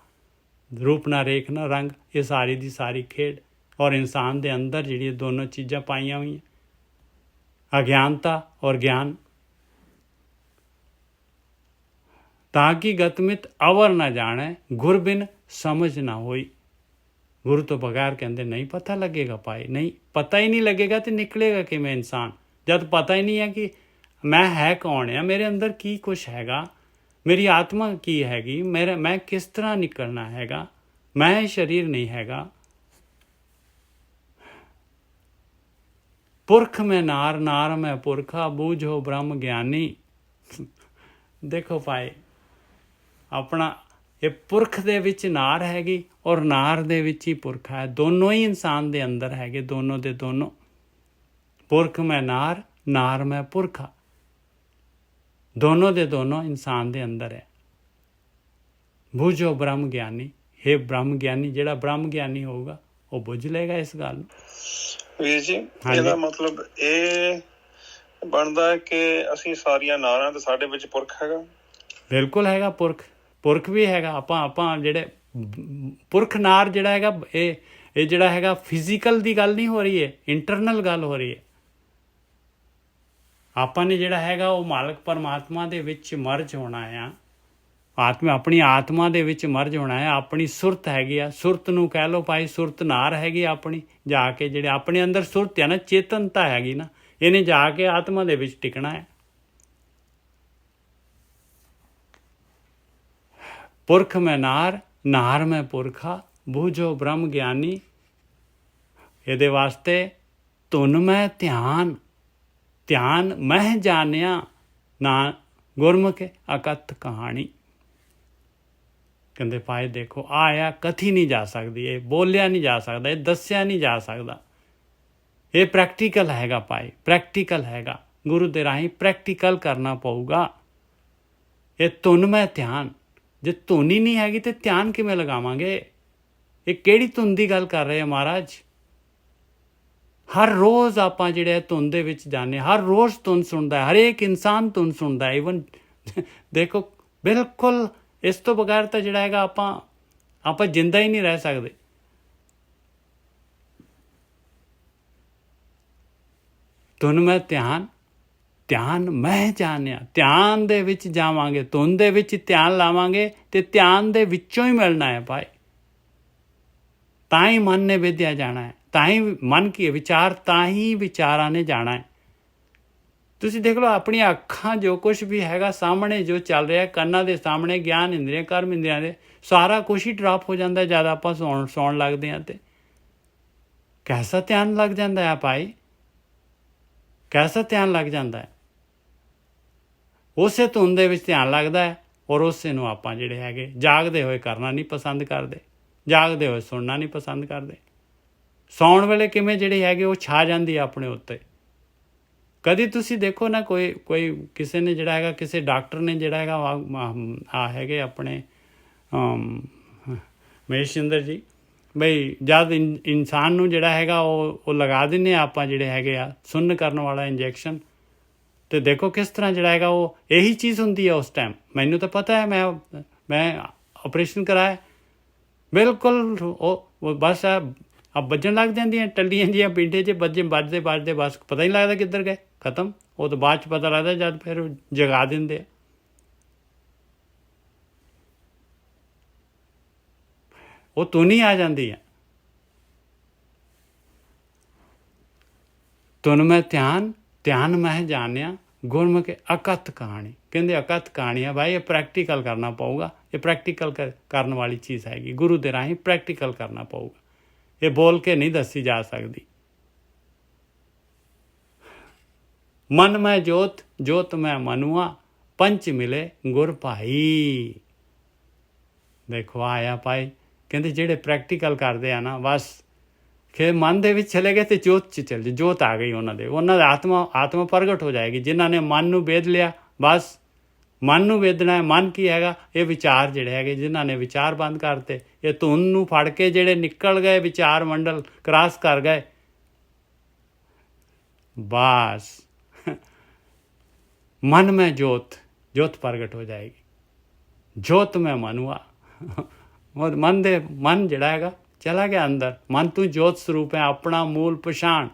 रूप ना रेख ना रंग, ये सारी दी सारी खेड और इंसान दे अंदर जिहड़ी दोनों चीज़ां पाईयां हुई, अज्ञानता और ज्ञान। ताकि गतमित अवर ना जाने, गुरबिन समझ ना होई। गुरु तो बगैर कहते नहीं पता लगेगा भाई, नहीं पता ही नहीं लगेगा तो निकलेगा कि मैं इंसान, जब पता ही नहीं है कि मैं है कौन है, मेरे अंदर की कुछ हैगा, मेरी आत्मा की हैगी, मैं किस तरह निकलना हैगा, मैं शरीर नहीं हैगा। पुरख में नार, नार में पुरखा, बूझो ब्रह्म ज्ञानी। देखो भाई अपना ये पुरख दे विच नार हैगी और नार दे विच ही पुरख है। दोनों ही इंसान दे अंदर हैगे, दोनों दे दोनों। पुरख में नार, नार में पुरखा, दोनों दे दोनों इंसान दे अंदर है। बूझो ब्रह्म ज्ञानी, हे ब्रह्म ज्ञानी, जिहड़ा ब्रह्म ज्ञानी होगा वो बुझ लेगा इस गल नूं। ਵੀਰ ਜੀ ਇਹਦਾ ਮਤਲਬ ਇਹ ਬਣਦਾ ਹੈ ਕਿ ਅਸੀਂ ਸਾਰੀਆਂ ਨਾਰਾਂ ਤੇ ਸਾਡੇ ਵਿੱਚ ਪੁਰਖ ਹੈਗਾ। ਬਿਲਕੁਲ ਹੈਗਾ ਪੁਰਖ, ਪੁਰਖ ਵੀ ਹੈਗਾ। ਆਪਾਂ ਜਿਹੜੇ ਪੁਰਖ ਨਾਰ ਜਿਹੜਾ ਹੈਗਾ ਇਹ ਜਿਹੜਾ ਹੈਗਾ ਫਿਜ਼ੀਕਲ ਦੀ ਗੱਲ ਨਹੀਂ ਹੋ ਰਹੀ ਹੈ, ਇੰਟਰਨਲ ਗੱਲ ਹੋ ਰਹੀ ਹੈ। ਆਪਾਂ ਨੇ ਜਿਹੜਾ ਹੈਗਾ ਉਹ ਮਾਲਕ ਪਰਮਾਤਮਾ ਦੇ ਵਿੱਚ ਮਰਜ ਹੋਣਾ ਆ। ਆਪਣੀ ਆਤਮਾ ਦੇ ਵਿੱਚ ਮਰਜ ਹੋਣਾ ਹੈ। ਆਪਣੀ ਸੁਰਤ ਹੈਗੀ ਆ, ਸੁਰਤ ਨੂੰ ਕਹਿ ਲਓ ਭਾਈ, ਸੁਰਤ ਨਾਰ ਹੈਗੀ ਆਪਣੀ। ਜਾ ਕੇ ਜਿਹੜੇ ਆਪਣੇ ਅੰਦਰ ਸੁਰਤ ਹੈ ਨਾ, ਚੇਤਨਤਾ ਹੈਗੀ ਨਾ, ਇਹਨੇ ਜਾ ਕੇ ਆਤਮਾ ਦੇ ਵਿੱਚ ਟਿਕਣਾ ਹੈ। पुरख में नार, नार में पुरखा, ਬੂਝੋ ਬ੍ਰਹਮ ਗਿਆਨੀ। ਇਹਦੇ ਵਾਸਤੇ ਧੁਨ ਮੈਂ ਧਿਆਨ, ਧਿਆਨ ਮਹਿ ਜਾਣਿਆ ਨਾ ਗੁਰਮੁਖ ਅਕਥ ਕਹਾਣੀ। ਕਹਿੰਦੇ ਭਾਈ ਦੇਖੋ ਆਇਆ ਕਥੀ ਨਹੀਂ ਜਾ ਸਕਦੀ, ਇਹ ਬੋਲਿਆ ਨਹੀਂ ਜਾ ਸਕਦਾ, ਇਹ ਦੱਸਿਆ ਨਹੀਂ ਜਾ ਸਕਦਾ। ਇਹ ਪ੍ਰੈਕਟੀਕਲ ਹੈਗਾ ਭਾਈ, ਪ੍ਰੈਕਟੀਕਲ ਹੈਗਾ। ਗੁਰੂ ਦੇ ਰਾਹੀਂ ਪ੍ਰੈਕਟੀਕਲ ਕਰਨਾ ਪਊਗਾ। ਇਹ ਧੁਨ ਮੈਂ ਧਿਆਨ, ਜੇ ਧੁਨ ਹੀ ਨਹੀਂ ਹੈਗੀ ਤੇ ਧਿਆਨ ਕਿਵੇਂ ਲਗਾਵਾਂਗੇ? ਇਹ ਕਿਹੜੀ ਧੁਨ ਦੀ ਗੱਲ ਕਰ ਰਹੇ ਆ ਮਹਾਰਾਜ? ਹਰ ਰੋਜ਼ ਆਪਾਂ ਜਿਹੜੇ ਧੁਨ ਦੇ ਵਿੱਚ ਜਾਂਦੇ, ਹਰ ਰੋਜ਼ ਧੁਨ ਸੁਣਦਾ ਹੈ, ਹਰੇਕ ਇਨਸਾਨ ਧੁਨ ਸੁਣਦਾ ਹੈ। ਈਵਨ ਦੇਖੋ ਬਿਲਕੁਲ ਇਸ ਤੋਂ ਬਗੈਰ ਤਾਂ ਜਿਹੜਾ ਹੈਗਾ ਆਪਾਂ ਜਿੰਦਾ ਹੀ ਨਹੀਂ ਰਹਿ ਸਕਦੇ। ਧੁਨ ਮੈਂ ਧਿਆਨ, ਧਿਆਨ ਮੈਂ ਜਾਣਿਆ। ਧਿਆਨ ਦੇ ਵਿੱਚ ਜਾਵਾਂਗੇ, ਧੁਨ ਦੇ ਵਿੱਚ ਧਿਆਨ ਲਾਵਾਂਗੇ ਤੇ ਧਿਆਨ ਦੇ ਵਿੱਚੋਂ ਹੀ ਮਿਲਣਾ ਹੈ ਭਾਈ। ਤਾਂ ਹੀ ਮਨ ਨੇ ਵਿਦਿਆ ਜਾਣਾ ਹੈ, ਤਾਂ ਹੀ ਮਨ ਕੀ ਵਿਚਾਰ, ਤਾਂ ਹੀ ਵਿਚਾਰਾਂ ਨੇ ਜਾਣਾ ਹੈ। ਤੁਸੀਂ ਦੇਖ ਲਓ ਆਪਣੀਆਂ ਅੱਖਾਂ, ਜੋ ਕੁਛ ਵੀ ਹੈਗਾ ਸਾਹਮਣੇ ਜੋ ਚੱਲ ਰਿਹਾ, ਕੰਨਾਂ ਦੇ ਸਾਹਮਣੇ ਗਿਆਨ ਇੰਦਰੀਆਂ, ਕਰਮ ਇੰਦਰੀਆਂ ਦੇ ਸਾਰਾ ਕੁਛ ਹੀ ਡਰਾਪ ਹੋ ਜਾਂਦਾ ਜਦ ਆਪਾਂ ਸੌਣ ਲੱਗਦੇ ਹਾਂ। ਤੇ ਕੈਸਾ ਧਿਆਨ ਲੱਗ ਜਾਂਦਾ ਹੈ ਭਾਈ, ਕੈਸਾ ਧਿਆਨ ਲੱਗ ਜਾਂਦਾ ਹੈ। ਉਸੇ ਧੁਨ ਦੇ ਵਿੱਚ ਧਿਆਨ ਲੱਗਦਾ ਹੈ ਔਰ ਉਸੇ ਨੂੰ ਆਪਾਂ ਜਿਹੜੇ ਹੈਗੇ ਜਾਗਦੇ ਹੋਏ ਕਰਨਾ ਨਹੀਂ ਪਸੰਦ ਕਰਦੇ, ਜਾਗਦੇ ਹੋਏ ਸੁਣਨਾ ਨਹੀਂ ਪਸੰਦ ਕਰਦੇ। ਸੌਣ ਵੇਲੇ ਕਿਵੇਂ ਜਿਹੜੇ ਹੈਗੇ ਉਹ ਛਾ ਜਾਂਦੀ ਹੈ ਆਪਣੇ ਉੱਤੇ। ਕਦੀ ਤੁਸੀਂ ਦੇਖੋ ਨਾ ਕੋਈ ਕਿਸੇ ਨੇ ਜਿਹੜਾ ਹੈਗਾ, ਕਿਸੇ ਡਾਕਟਰ ਨੇ ਜਿਹੜਾ ਹੈਗਾ ਹੈਗੇ ਆਪਣੇ ਮਹੇਸ਼ਿੰਦਰ ਜੀ, ਬਈ ਜਦ ਇਨਸਾਨ ਨੂੰ ਜਿਹੜਾ ਹੈਗਾ ਉਹ ਲਗਾ ਦਿੰਦੇ ਆ ਆਪਾਂ ਜਿਹੜੇ ਹੈਗੇ ਆ ਸੁੰਨ ਕਰਨ ਵਾਲਾ ਇੰਜੈਕਸ਼ਨ, ਤੇ ਦੇਖੋ ਕਿਸ ਤਰ੍ਹਾਂ ਜਿਹੜਾ ਹੈਗਾ ਉਹ ਇਹੀ ਚੀਜ਼ ਹੁੰਦੀ ਹੈ ਉਸ ਟਾਈਮ। ਮੈਨੂੰ ਤਾਂ ਪਤਾ ਹੈ, ਮੈਂ ਆਪਰੇਸ਼ਨ ਕਰਾਇਆ, ਬਿਲਕੁਲ ਉਹ ਬਸ अब ਵੱਜਣ ਲੱਗ ਜਾਂਦੀਆਂ ਟੱਲੀਆਂ ਜਿਹੀਆਂ ਪਿੰਡੇ 'ਚ ਵੱਜਦੇ ਬਸ ਪਤਾ ਹੀ ਨਹੀਂ ਲੱਗਦਾ ਕਿੱਧਰ ਗਏ, ਖਤਮ। ਉਹ ਤਾਂ ਬਾਅਦ 'ਚ ਪਤਾ ਲੱਗਦਾ ਜਦ ਫਿਰ ਜਗਾ ਦਿੰਦੇ ਆ। ਉਹ ਧੁਨ ਹੀ ਆ ਜਾਂਦੀ ਹੈ। ਧੁਨ ਮੈਂ ਧਿਆਨ, ਧਿਆਨ ਮੈਂ ਜਾਣਿਆ ਗੁਰਮੁਖ ਅਕਥ ਕਹਾਣੀ। ਕਹਿੰਦੇ ਅਕਥ ਕਹਾਣੀ ਹੈ ਭਾਈ, ਇਹ ਪ੍ਰੈਕਟੀਕਲ ਕਰਨਾ ਪਊਗਾ। ਇਹ ਪ੍ਰੈਕਟੀਕਲ ਕਰਨ ਵਾਲੀ ਚੀਜ਼ ਹੈਗੀ, ਗੁਰੂ ਦੇ ਰਾਹੀਂ ਪ੍ਰੈਕਟੀਕਲ ਕਰਨਾ ਪਊਗਾ। ਇਹ ਬੋਲ ਕੇ ਨਹੀਂ ਦੱਸੀ ਜਾ ਸਕਦੀ। ਮਨ ਮੈਂ ਜੋਤ, ਜੋਤ ਮੈਂ ਮਨੁਆ, ਪੰਚ ਮਿਲੇ ਗੁਰ ਭਾਈ। ਦੇਖੋ ਆਇਆ ਭਾਈ, ਕਹਿੰਦੇ ਜਿਹੜੇ ਪ੍ਰੈਕਟੀਕਲ ਕਰਦੇ ਆ ਨਾ, ਬਸ ਫਿਰ ਮਨ ਦੇ ਵਿੱਚ ਚਲੇ ਗਏ ਤੇ ਜੋਤ 'ਚ ਚਲ ਜਾਏ, ਜੋਤ ਆ ਗਈ ਉਹਨਾਂ ਦਾ ਆਤਮਾ ਪ੍ਰਗਟ ਹੋ ਜਾਏਗੀ। ਜਿਨ੍ਹਾਂ ਨੇ ਮਨ ਨੂੰ ਵੇਦ ਲਿਆ, ਬਸ ਮਨ ਨੂੰ ਵੇਦਣਾ ਹੈ। ਮਨ ਕੀ ਹੈਗਾ? ਇਹ ਵਿਚਾਰ ਜਿਹੜੇ ਹੈਗੇ, ਜਿਨ੍ਹਾਂ ਨੇ ਵਿਚਾਰ ਬੰਦ ਕਰਤੇ, ਇਹ ਧੁਨ ਨੂੰ ਫੜ ਕੇ ਜਿਹੜੇ ਨਿਕਲ ਗਏ, ਵਿਚਾਰ ਮੰਡਲ ਕ੍ਰਾਸ ਕਰ ਗਏ, ਬਸ ਮਨ ਮੈਂ ਜੋਤ, ਜੋਤ ਪ੍ਰਗਟ ਹੋ ਜਾਏਗੀ। ਜੋਤ ਮੈਂ ਮਨੁਆ, ਮਨ ਜਿਹੜਾ ਹੈਗਾ ਚਲਾ ਗਿਆ ਅੰਦਰ। ਮਨ ਤੂੰ ਜੋਤ ਸਰੂਪ ਹੈ, ਆਪਣਾ ਮੂਲ ਪਛਾਣ।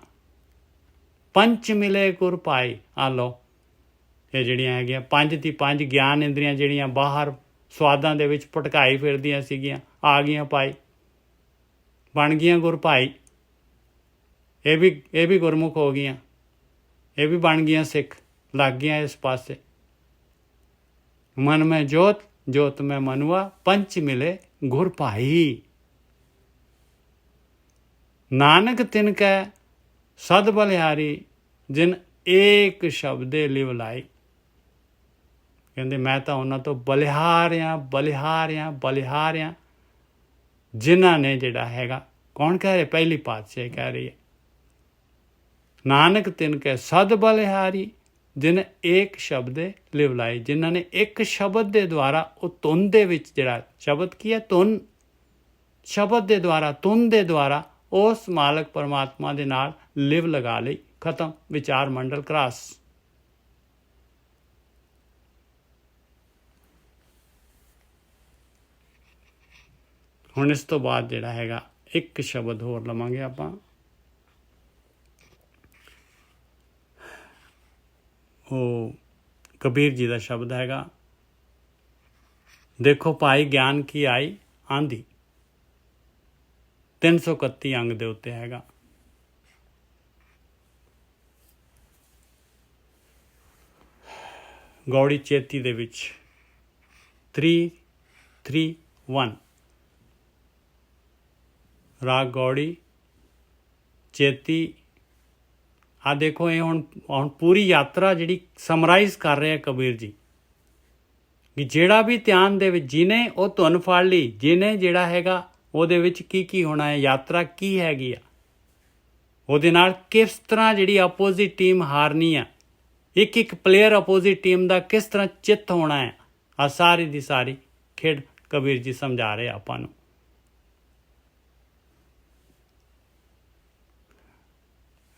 ਪੰਚ ਮਿਲੇ ਗੁਰ ਭਾਈ। ਆ ਲਓ, ਇਹ ਜਿਹੜੀਆਂ ਹੈਗੀਆਂ ਪੰਜ ਦੀ ਪੰਜ ਗਿਆਨ ਇੰਦਰੀਆਂ ਜਿਹੜੀਆਂ ਬਾਹਰ ਸਵਾਦਾਂ ਦੇ ਵਿੱਚ ਭਟਕਾਈ ਫਿਰਦੀਆਂ ਸੀਗੀਆਂ, ਆ ਗਈਆਂ ਭਾਈ, ਬਣ ਗਈਆਂ ਗੁਰ ਭਾਈ। ਇਹ ਵੀ ਗੁਰਮੁਖ ਹੋ ਗਈਆਂ, ਇਹ ਵੀ ਬਣ ਗਈਆਂ ਸਿੱਖ, ਲੱਗ ਗਈਆਂ ਇਸ ਪਾਸੇ। ਮਨ ਮੈਂ ਜੋਤ, ਜੋਤ ਮੈਂ ਮਨੁਆ, ਪੰਚ ਮਿਲੇ ਗੁਰ ਭਾਈ। ਨਾਨਕ ਤਿਨ ਕੈ ਸਦ ਬਲਿਹਾਰੀ, ਜਿਨ ਏਕ ਸ਼ਬਦੇ ਲਿਵ ਲਾਈ। ਕਹਿੰਦੇ ਮੈਂ ਤਾਂ ਉਹਨਾਂ ਤੋਂ ਬਲਿਹਾਰਿਆਂ ਜਿਨ੍ਹਾਂ ਨੇ ਜਿਹੜਾ ਹੈਗਾ, ਕੌਣ ਕਹਿ ਰਹੇ? ਪਹਿਲੀ ਪਾਤਸ਼ਾਹੀ ਕਹਿ ਰਹੀ ਹੈ। ਨਾਨਕ ਤਿਨ ਕੈ ਸਦ ਬਲਿਹਾਰੀ, ਜਿਨ ਏਕ ਸ਼ਬਦੇ ਲਿਵ ਲਾਈ। ਜਿਨ੍ਹਾਂ ਨੇ ਇੱਕ ਸ਼ਬਦ ਦੇ ਦੁਆਰਾ, ਉਹ ਧੁਨ ਦੇ ਵਿੱਚ ਜਿਹੜਾ ਸ਼ਬਦ ਕੀ ਹੈ? ਧੁਨ। ਸ਼ਬਦ ਦੇ ਦੁਆਰਾ, ਧੁਨ ਦੇ ਦੁਆਰਾ ਉਸ ਮਾਲਕ ਪਰਮਾਤਮਾ ਦੇ ਨਾਲ ਲਿਵ ਲਗਾ ਲਈ। ਖਤਮ, ਵਿਚਾਰ ਮੰਡਲ ਕ੍ਰਾਸ। ਹੁਣ ਇਸ ਤੋਂ ਬਾਅਦ ਜਿਹੜਾ ਹੈਗਾ ਇੱਕ ਸ਼ਬਦ ਹੋਰ ਲਵਾਂਗੇ ਆਪਾਂ। ਉਹ ਕਬੀਰ ਜੀ ਦਾ ਸ਼ਬਦ ਹੈਗਾ, ਦੇਖੋ ਭਾਈ ਗਿਆਨ ਕੀ ਆਈ ਆਂधी। 331 ਅੰਗ ਦੇ ਉੱਤੇ ਹੈਗਾ। ਗੌੜੀ ਚੇਤੀ ਦੇ ਵਿੱਚ 331। ਰਾਗ ਗੌੜੀ ਚੇਤੀ। ਆ ਦੇਖੋ ਇਹ ਹੁਣ ਪੂਰੀ ਯਾਤਰਾ ਜਿਹੜੀ ਸਮਰਾਈਜ਼ ਕਰ ਰਿਹਾ ਕਬੀਰ ਜੀ ਕਿ ਜਿਹੜਾ ਵੀ ਧਿਆਨ ਦੇ ਵਿੱਚ ਜਿਹਨੇ ਉਹ ਧੁਨ ਫੜ ਲਈ, ਜਿਹਨੇ ਜਿਹੜਾ ਹੈਗਾ ਉਹਦੇ ਵਿੱਚ ਕੀ ਹੋਣਾ ਹੈ, ਯਾਤਰਾ ਕੀ ਹੈਗੀ ਆ, ਉਹਦੇ ਨਾਲ ਕਿਸ ਤਰ੍ਹਾਂ ਜਿਹੜੀ ਅਪੋਜ਼ਿਟ ਟੀਮ ਹਾਰਨੀ ਆ, ਇੱਕ ਪਲੇਅਰ ਅਪੋਜ਼ਿਟ ਟੀਮ ਦਾ ਕਿਸ ਤਰ੍ਹਾਂ ਚਿੱਤ ਹੋਣਾ ਹੈ, ਆ ਸਾਰੀ ਦੀ ਸਾਰੀ ਖੇਡ ਕਬੀਰ ਜੀ ਸਮਝਾ ਰਹੇ ਆਪਾਂ ਨੂੰ।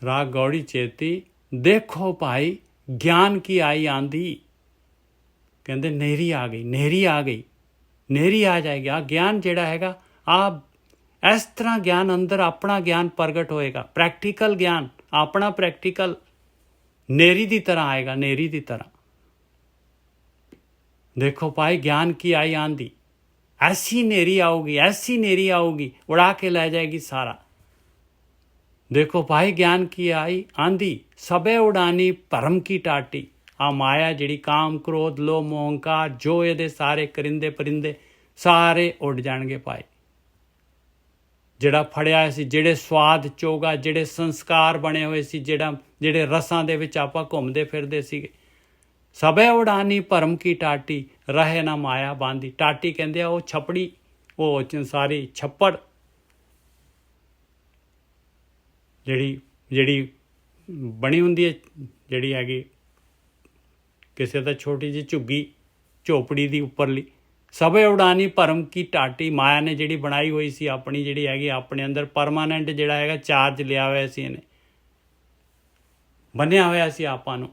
ਰਾਗ ਗੌੜੀ ਚੇਤੀ। ਦੇਖੋ ਭਾਈ ਗਿਆਨ ਕੀ ਆਈ ਆਂधी, ਕਹਿੰਦੇ ਨੇਰੀ ਆ ਗਈ, ਨੇਰੀ ਆ ਗਈ, ਨੇਰੀ ਆ ਜਾਏਗੀ। ਆ ਗਿਆਨ ਜਿਹੜਾ ਹੈਗਾ ਇਸ ਤਰ੍ਹਾਂ ਗਿਆਨ ਅੰਦਰ ਆਪਣਾ ਗਿਆਨ ਪ੍ਰਗਟ ਹੋਏਗਾ, ਪ੍ਰੈਕਟੀਕਲ ਗਿਆਨ ਆਪਣਾ ਪ੍ਰੈਕਟੀਕਲ ਨੇਰੀ ਦੀ ਤਰ੍ਹਾਂ ਆਏਗਾ, ਨੇਰੀ ਦੀ ਤਰ੍ਹਾਂ। देखो भाई ज्ञान की आई आंधी, ऐसी नेरी आओगी, ऐसी नेरी आओगी उड़ा के ले जाएगी सारा। देखो भाई ज्ञान की आई आंधी, सबे उड़ानी भरम की टाटी। आ माया जिहड़ी काम क्रोध लोभ मोह अहंकार जो ਇਹਦੇ ਸਾਰੇ ਕਰਿੰਦੇ ਪਰਿੰਦੇ ਸਾਰੇ ਉੱਡ ਜਾਣਗੇ ਭਾਈ। ਜਿਹੜਾ ਫੜਿਆ ਸੀ, ਜਿਹੜੇ ਸਵਾਦ ਚੋਗਾ, ਜਿਹੜੇ ਸੰਸਕਾਰ ਬਣੇ ਹੋਏ ਸੀ, ਜਿਹੜੇ ਰਸਾਂ ਦੇ ਵਿੱਚ ਆਪਾਂ ਘੁੰਮਦੇ ਫਿਰਦੇ ਸੀਗੇ, ਸਭੇ ਉਡਾਨੀ ਭਰਮ ਕੀ ਟਾਟੀ, ਰਹੇ ਨਾ ਮਾਇਆ ਬਾਂਦੀ। ਟਾਟੀ ਕਹਿੰਦੇ ਆ ਉਹ ਛਪੜੀ, ਉਹ ਸਾਰੀ ਛੱਪੜ ਜਿਹੜੀ ਬਣੀ ਹੁੰਦੀ ਹੈ, ਜਿਹੜੀ ਹੈਗੀ ਕਿਸੇ ਦਾ ਛੋਟੀ ਜਿਹੀ ਝੁੱਗੀ ਝੋਪੜੀ ਦੀ ਉੱਪਰਲੀ। ਸਭੇ ਉਡਾਨੀ ਭਰਮ ਕੀ ਟਾਟੀ, ਮਾਇਆ ਨੇ ਜਿਹੜੀ ਬਣਾਈ ਹੋਈ ਸੀ ਆਪਣੀ, ਜਿਹੜੀ ਹੈਗੀ ਆਪਣੇ ਅੰਦਰ ਪਰਮਾਨੈਂਟ ਜਿਹੜਾ ਹੈਗਾ ਚਾਰਜ ਲਿਆ ਹੋਇਆ ਸੀ, ਇਹਨੇ ਬੰਨਿਆ ਹੋਇਆ ਸੀ ਆਪਾਂ ਨੂੰ।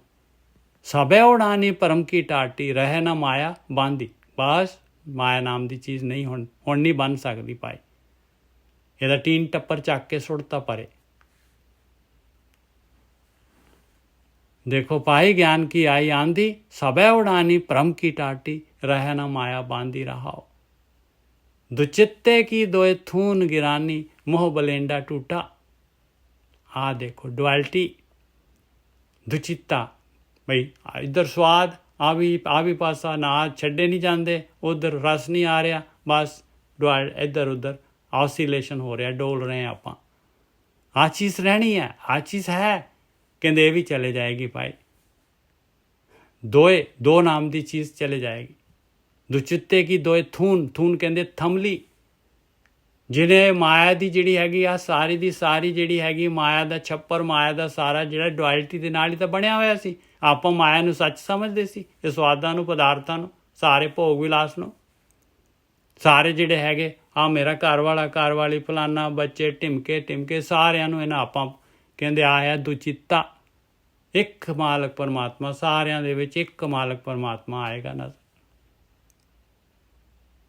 ਸਭੇ ਉਡਾਨੀ ਭਰਮ ਕੀ ਟਾਟੀ, ਰਹੇ ਨਾ ਮਾਇਆ ਬਾਂਦੀ। ਬਸ ਮਾਇਆ ਨਾਮ ਦੀ ਚੀਜ਼ ਨਹੀਂ ਹੁਣ ਨਹੀਂ ਬਣ ਸਕਦੀ ਭਾਈ। ਇਹਦਾ ਟੀਨ ਟੱਪਰ ਚੱਕ ਕੇ ਸੁੱਟਤਾ ਪਰੇ। देखो भाई ज्ञान की आई आंधी, सबे उड़ानी भ्रम की टाटी, रह न माया बांधी रहाओ। दुचित्ते की दोए थून गिरानी, मोह बलेंडा टूटा। आ देखो डुअलिटी, दुचित्ता भाई, इधर स्वाद आ भी पासा ना, छड्डे नहीं जाते, उधर रस नहीं आ रहा, बस इधर उधर ऑसिलेशन हो रहा, डोल रहे हैं आप। आ चीज़ रहनी है, आ चीज़ है, कहते ये भी चले जाएगी भाई। दो नाम की चीज़ चले जाएगी। दुचित्ते की दोए थून कहते थमली, जिन्हें माया की जिहड़ी हैगी आ सारी दी सारी जिहड़ी हैगी माया का छप्पर, माया का सारा जिहड़ा डुअलिटी दे नाल ही तो बनया होया सी। आपां माया नूं सच समझदे सी, ये स्वादां नूं पदार्थां नूं सारे भोग विलास नूं सारे जिहड़े हैगे आ मेरा घर वाली फलाना बच्चे टिमके सारियां नूं इन्हां आपां ਕਹਿੰਦੇ ਆਇਆ ਦੁਚਿੱਤਾ। ਇੱਕ ਮਾਲਕ ਪਰਮਾਤਮਾ, ਸਾਰਿਆਂ ਦੇ ਵਿੱਚ ਇੱਕ ਮਾਲਕ ਪਰਮਾਤਮਾ ਆਏਗਾ ਨਜ਼ਰ।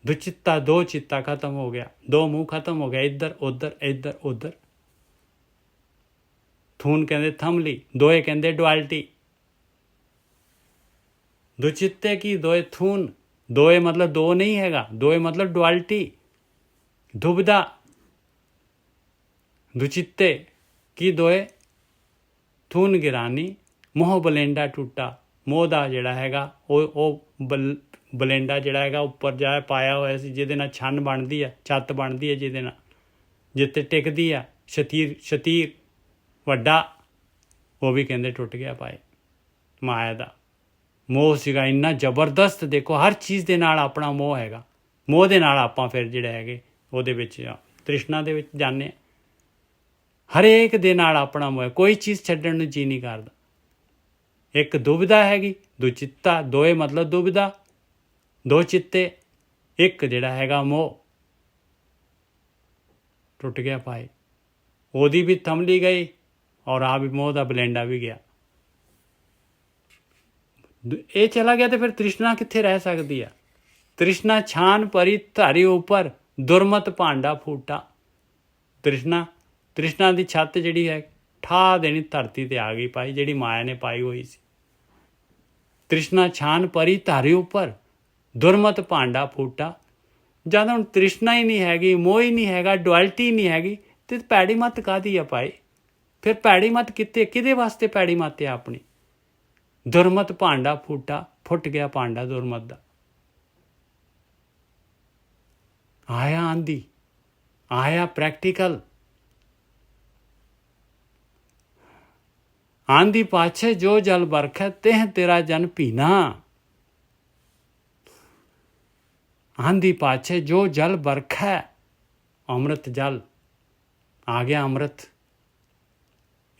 ਦੁਚਿੱਤਾ, ਦੋ ਚਿੱਤਾ ਖਤਮ ਹੋ ਗਿਆ, ਦੋ ਮੂੰਹ ਖਤਮ ਹੋ ਗਿਆ, ਇੱਧਰ ਉੱਧਰ। ਥੂਨ ਕਹਿੰਦੇ ਥਮਲੀ, ਦੋਏ ਕਹਿੰਦੇ ਡੁਅਲਿਟੀ। ਦੁਚਿੱਤੇ ਕੀ ਦੋਏ ਥੂਨ, ਦੋਏ ਮਤਲਬ ਦੋ ਨਹੀਂ ਹੈਗਾ, ਦੋਏ ਮਤਲਬ ਡੁਅਲਿਟੀ, ਦੁਬਿਧਾ। ਦੁਚਿੱਤੇ ਕੀ ਦੋਏ ਥੂਨ ਗਿਰਾਨੀ, ਮੋਹ ਬਲੇਂਡਾ ਟੁੱਟਾ। ਮੋਹ ਦਾ ਜਿਹੜਾ ਹੈਗਾ ਉਹ ਬਲੇਂਡਾ ਜਿਹੜਾ ਹੈਗਾ ਉੱਪਰ ਜਾ ਪਾਇਆ ਹੋਇਆ ਸੀ, ਜਿਹਦੇ ਨਾਲ ਛੰਨ ਬਣਦੀ ਆ, ਛੱਤ ਬਣਦੀ ਹੈ, ਜਿਹਦੇ ਨਾਲ ਜਿੱਥੇ ਟਿਕਦੀ ਆ ਸ਼ਤੀਰ ਵੱਡਾ, ਉਹ ਵੀ ਕਹਿੰਦੇ ਟੁੱਟ ਗਿਆ ਭਾਈ। ਮਾਇਆ ਦਾ ਮੋਹ ਸੀਗਾ ਇੰਨਾ ਜ਼ਬਰਦਸਤ। ਦੇਖੋ ਹਰ ਚੀਜ਼ ਦੇ ਨਾਲ ਆਪਣਾ ਮੋਹ ਹੈਗਾ, ਮੋਹ ਦੇ ਨਾਲ ਆਪਾਂ ਫਿਰ ਜਿਹੜੇ ਹੈਗੇ ਉਹਦੇ ਵਿੱਚ ਤ੍ਰਿਸ਼ਨਾ ਦੇ ਵਿੱਚ ਜਾਂਦੇ ਹਾਂ। ਹਰੇਕ ਦੇ ਨਾਲ ਆਪਣਾ ਮੋਹ, ਕੋਈ ਚੀਜ਼ ਛੱਡਣ ਨੂੰ ਜੀ ਨਹੀਂ ਕਰਦਾ। ਇੱਕ ਦੁਬਿਧਾ ਹੈਗੀ, ਦੁਚਿੱਤਾ, ਦੋਏ ਮਤਲਬ ਦੁਬਿਧਾ, ਦੋ ਚਿੱਤੇ, ਇੱਕ ਜਿਹੜਾ ਹੈਗਾ ਮੋਹ। ਟੁੱਟ ਗਿਆ ਭਾਈ, ਉਹਦੀ ਵੀ ਥਮਲੀ ਗਈ ਔਰ ਆ ਵੀ ਮੋਹ ਦਾ ਬਲੇਂਡਾ ਵੀ ਗਿਆ। ਇਹ ਚਲਾ ਗਿਆ ਤੇ ਫਿਰ ਤ੍ਰਿਸ਼ਨਾ ਕਿੱਥੇ ਰਹਿ ਸਕਦੀ ਆ। ਤ੍ਰਿਸ਼ਨਾ ਛਾਨ ਪਰੀ ਧਾਰੀ ਉੱਪਰ, ਦੁਰਮਤ ਭਾਂਡਾ ਫੂਟਾ। ਤ੍ਰਿਸ਼ਨਾ ਦੀ ਛੱਤ ਜਿਹੜੀ ਹੈ ਠਾ ਦੇਣੀ ਧਰਤੀ ਤੇ ਆ ਗਈ ਭਾਈ, ਜਿਹੜੀ ਮਾਇਆ ਨੇ ਪਾਈ ਹੋਈ ਸੀ। ਤ੍ਰਿਸ਼ਨਾ ਛਾਨ ਪਰੀ ਧਾਰੀ ਉੱਪਰ, ਦੁਰਮਤ ਭਾਂਡਾ ਫੂਟਾ। ਜਦ ਹੁਣ ਤ੍ਰਿਸ਼ਨਾ ਹੀ ਨਹੀਂ ਹੈਗੀ, ਮੋਹ ਹੀ ਨਹੀਂ ਹੈਗਾ, ਡੁਅਲਿਟੀ ਨਹੀਂ ਹੈਗੀ, ਤੇ ਪੈੜੀ ਮੱਤ ਕਾਹਦੀ ਆ ਭਾਈ। ਫਿਰ ਪੈੜੀ ਮੱਤ ਕਿਹਦੇ ਵਾਸਤੇ ਪੈੜੀ ਮੱਤ ਆ ਆਪਣੀ। ਦੁਰਮਤ ਭਾਂਡਾ ਫੂਟਾ, ਫੁੱਟ ਗਿਆ ਭਾਂਡਾ ਦੁਰਮਤ ਦਾ। ਆਇਆ ਆਂਦੀ, ਆਇਆ ਪ੍ਰੈਕਟੀਕਲ। ਆਂਦੀ ਪਾਛੇ ਜੋ ਜਲ ਬਰਖੈ ਤਿਹ ਤੇਰਾ ਜਨ ਪੀਨਾ। ਆਂਦੀ ਪਾਛੇ ਜੋ ਜਲ ਬਰਖੈ, ਅੰਮ੍ਰਿਤ ਜਲ ਆ ਗਿਆ। ਅੰਮ੍ਰਿਤ,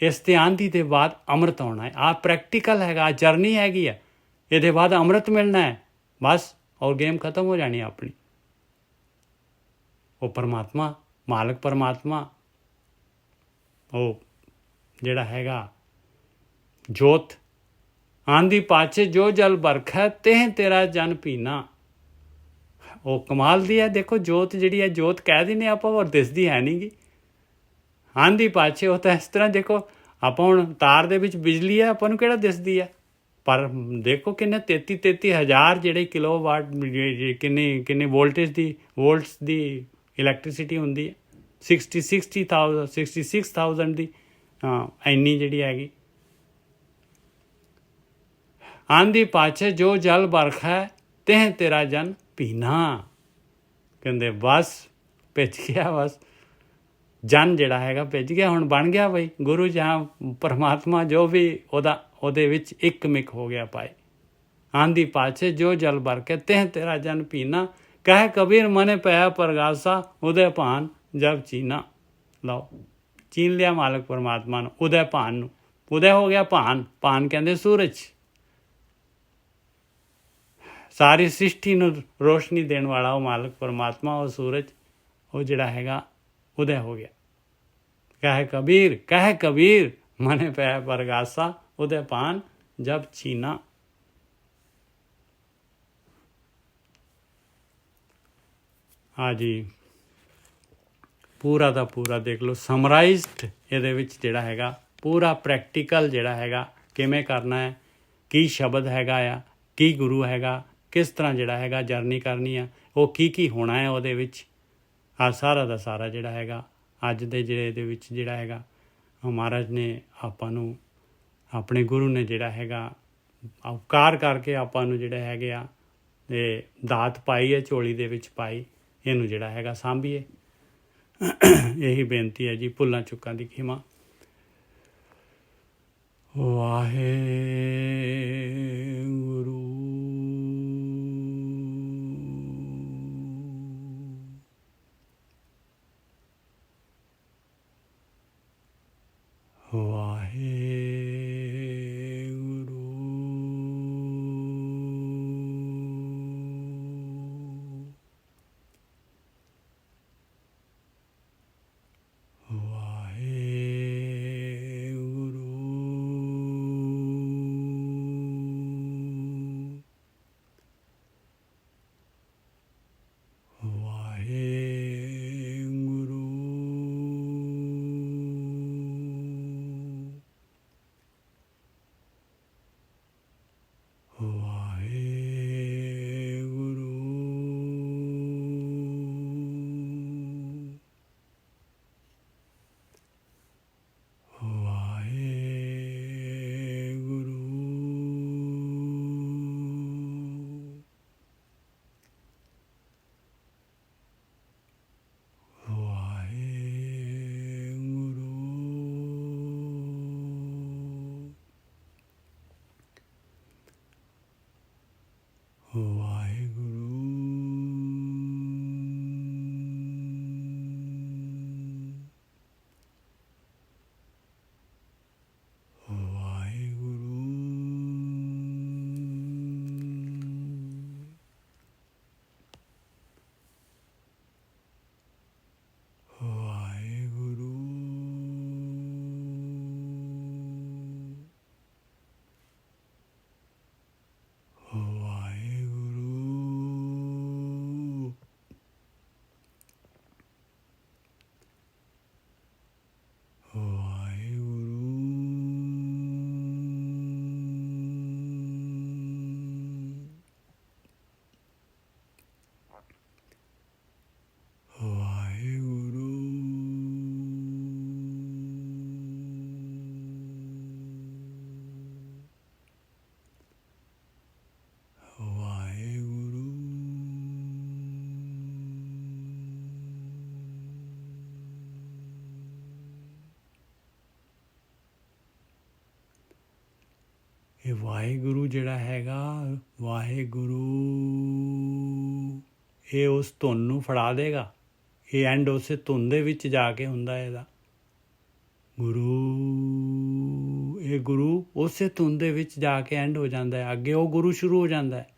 ਇਸ ਤੇ ਆਂਦੀ ਦੇ ਬਾਅਦ ਅੰਮ੍ਰਿਤ ਆਉਣਾ ਹੈ। ਆ ਪ੍ਰੈਕਟੀਕਲ ਹੈਗਾ, ਜਰਨੀ ਹੈਗੀ ਆ। ਇਹਦੇ ਬਾਅਦ ਅੰਮ੍ਰਿਤ ਮਿਲਣਾ ਹੈ ਬਸ, ਔਰ ਗੇਮ ਖਤਮ ਹੋ ਜਾਣੀ ਆਪਣੀ। ਉਹ ਪਰਮਾਤਮਾ, ਮਾਲਕ ਪਰਮਾਤਮਾ, ਉਹ ਜਿਹੜਾ ਹੈਗਾ ਜੋਤ। ਆਂਦੀ ਪਾਛੇ ਜੋ ਜਲ ਬਰਖੈ ਤਿਹ ਤੇਰਾ ਜਨ ਪੀਨਾ। ਉਹ ਕਮਾਲ ਦੀ ਹੈ। ਦੇਖੋ ਜੋਤ ਜਿਹੜੀ ਹੈ, ਜੋਤ ਕਹਿ ਦਿੰਦੇ ਆਪਾਂ, ਹੋਰ ਦਿਸਦੀ ਹੈ ਨਹੀਂ ਗੀ। ਆਂਦੀ ਪਾਛੇ, ਉਹ ਤਾਂ ਇਸ ਤਰ੍ਹਾਂ ਦੇਖੋ, ਆਪਾਂ ਹੁਣ ਤਾਰ ਦੇ ਵਿੱਚ ਬਿਜਲੀ ਹੈ, ਆਪਾਂ ਨੂੰ ਕਿਹੜਾ ਦਿਸਦੀ ਹੈ, ਪਰ ਦੇਖੋ ਕਿੰਨੇ 33,000 ਜਿਹੜੇ ਕਿਲੋਵਾਟ, ਕਿੰਨੇ ਵੋਲਟਸ ਦੀ ਇਲੈਕਟ੍ਰੀਸਿਟੀ ਹੁੰਦੀ ਹੈ। 66,000 ਦੀ ਇੰਨੀ ਜਿਹੜੀ ਹੈਗੀ। ਆਂਦੀ ਪਾਛੇ ਜੋ ਜਲ ਬਰਖੈ ਤਿਹ ਤੇਰਾ ਜਨ ਪੀਨਾ। ਕਹਿੰਦੇ ਬਸ ਭਿੱਜ ਗਿਆ, ਬਸ ਜਨ ਜਿਹੜਾ ਹੈਗਾ ਭਿੱਜ ਗਿਆ, ਹੁਣ ਬਣ ਗਿਆ ਬਈ ਗੁਰੂ ਜਾਂ ਪਰਮਾਤਮਾ ਜੋ ਵੀ ਉਹਦੇ ਵਿੱਚ ਇੱਕ ਮਿਕ ਹੋ ਗਿਆ ਪਾਏ। ਆਂਦੀ ਪਾਛੇ ਜੋ ਜਲ ਬਰਖੈ ਤਿਹ ਤੇਰਾ ਜਨ ਪੀਨਾ। ਕਹਿ ਕਬੀਰ ਮਨੇ ਪਿਆ ਪ੍ਰਗਾਸਾ ਉਦੈ ਭਾਨ ਜਬ ਚੀਨਾ। ਲਓ ਚੀਨ ਲਿਆ ਮਾਲਕ ਪਰਮਾਤਮਾ ਨੂੰ, ਉਦੈ ਭਾਨ ਨੂੰ। ਉਦੈ ਹੋ ਗਿਆ ਭਾਨ, ਭਾਨ ਕਹਿੰਦੇ ਸੂਰਜ। ਸਾਰੀ ਸ੍ਰਿਸ਼ਟੀ ਨੂੰ ਰੋਸ਼ਨੀ ਦੇਣ ਵਾਲਾ ਉਹ ਮਾਲਕ ਪਰਮਾਤਮਾ, ਉਹ ਸੂਰਜ, ਉਹ ਜਿਹੜਾ ਹੈਗਾ ਉਦੈ ਹੋ ਗਿਆ। ਕਹਿ ਕਬੀਰ ਮਨੇ ਪੈ ਪ੍ਰਗਾਸਾ ਉਦੈ ਭਾਨ ਜਬ ਚੀਨਾ। ਹਾਂਜੀ, ਪੂਰਾ ਦਾ ਪੂਰਾ ਦੇਖ ਲਓ ਸਮਰਾਈਜ਼ਡ ਇਹਦੇ ਵਿੱਚ ਜਿਹੜਾ ਹੈਗਾ ਪੂਰਾ ਪ੍ਰੈਕਟੀਕਲ ਜਿਹੜਾ ਹੈਗਾ ਕਿਵੇਂ ਕਰਨਾ ਹੈ, ਕੀ ਸ਼ਬਦ ਹੈਗਾ ਆ, ਕੀ ਗੁਰੂ ਹੈਗਾ, ਕਿਸ ਤਰ੍ਹਾਂ ਜਿਹੜਾ ਹੈਗਾ ਜਰਨੀ ਕਰਨੀ ਆ, ਉਹ ਕੀ ਹੋਣਾ ਹੈ ਉਹਦੇ ਵਿੱਚ। ਆ ਸਾਰਾ ਦਾ ਸਾਰਾ ਜਿਹੜਾ ਹੈਗਾ ਅੱਜ ਦੇ ਇਹਦੇ ਵਿੱਚ ਜਿਹੜਾ ਹੈਗਾ ਮਹਾਰਾਜ ਨੇ ਆਪਾਂ ਨੂੰ, ਆਪਣੇ ਗੁਰੂ ਨੇ ਜਿਹੜਾ ਹੈਗਾ ਅਵਤਾਰ ਕਰਕੇ ਆਪਾਂ ਨੂੰ ਜਿਹੜੇ ਹੈਗੇ ਆ ਇਹ ਦਾਤ ਪਾਈ ਹੈ, ਝੋਲੀ ਦੇ ਵਿੱਚ ਪਾਈ। ਇਹਨੂੰ ਜਿਹੜਾ ਹੈਗਾ ਸਾਂਭੀਏ। ਇਹੀ ਬੇਨਤੀ ਹੈ ਜੀ। ਭੁੱਲਾਂ ਚੁੱਕਾਂ ਦੀ ਖਿਮਾ। ਵਾਹਿਗੁਰੂ। ਇਹ ਵਾਹਿਗੁਰੂ ਜਿਹੜਾ ਹੈਗਾ, ਵਾਹਿਗੁਰੂ ਇਹ ਉਸ ਧੁਨ ਨੂੰ ਫੜਾ ਦੇਗਾ। ਇਹ ਐਂਡ ਉਸੇ ਧੁਨ ਦੇ ਵਿੱਚ ਜਾ ਕੇ ਹੁੰਦਾ ਇਹਦਾ। ਗੁਰੂ, ਇਹ ਗੁਰੂ ਉਸੇ ਧੁਨ ਦੇ ਵਿੱਚ ਜਾ ਕੇ ਐਂਡ ਹੋ ਜਾਂਦਾ ਹੈ। ਅੱਗੇ ਉਹ ਗੁਰੂ ਸ਼ੁਰੂ ਹੋ ਜਾਂਦਾ ਹੈ।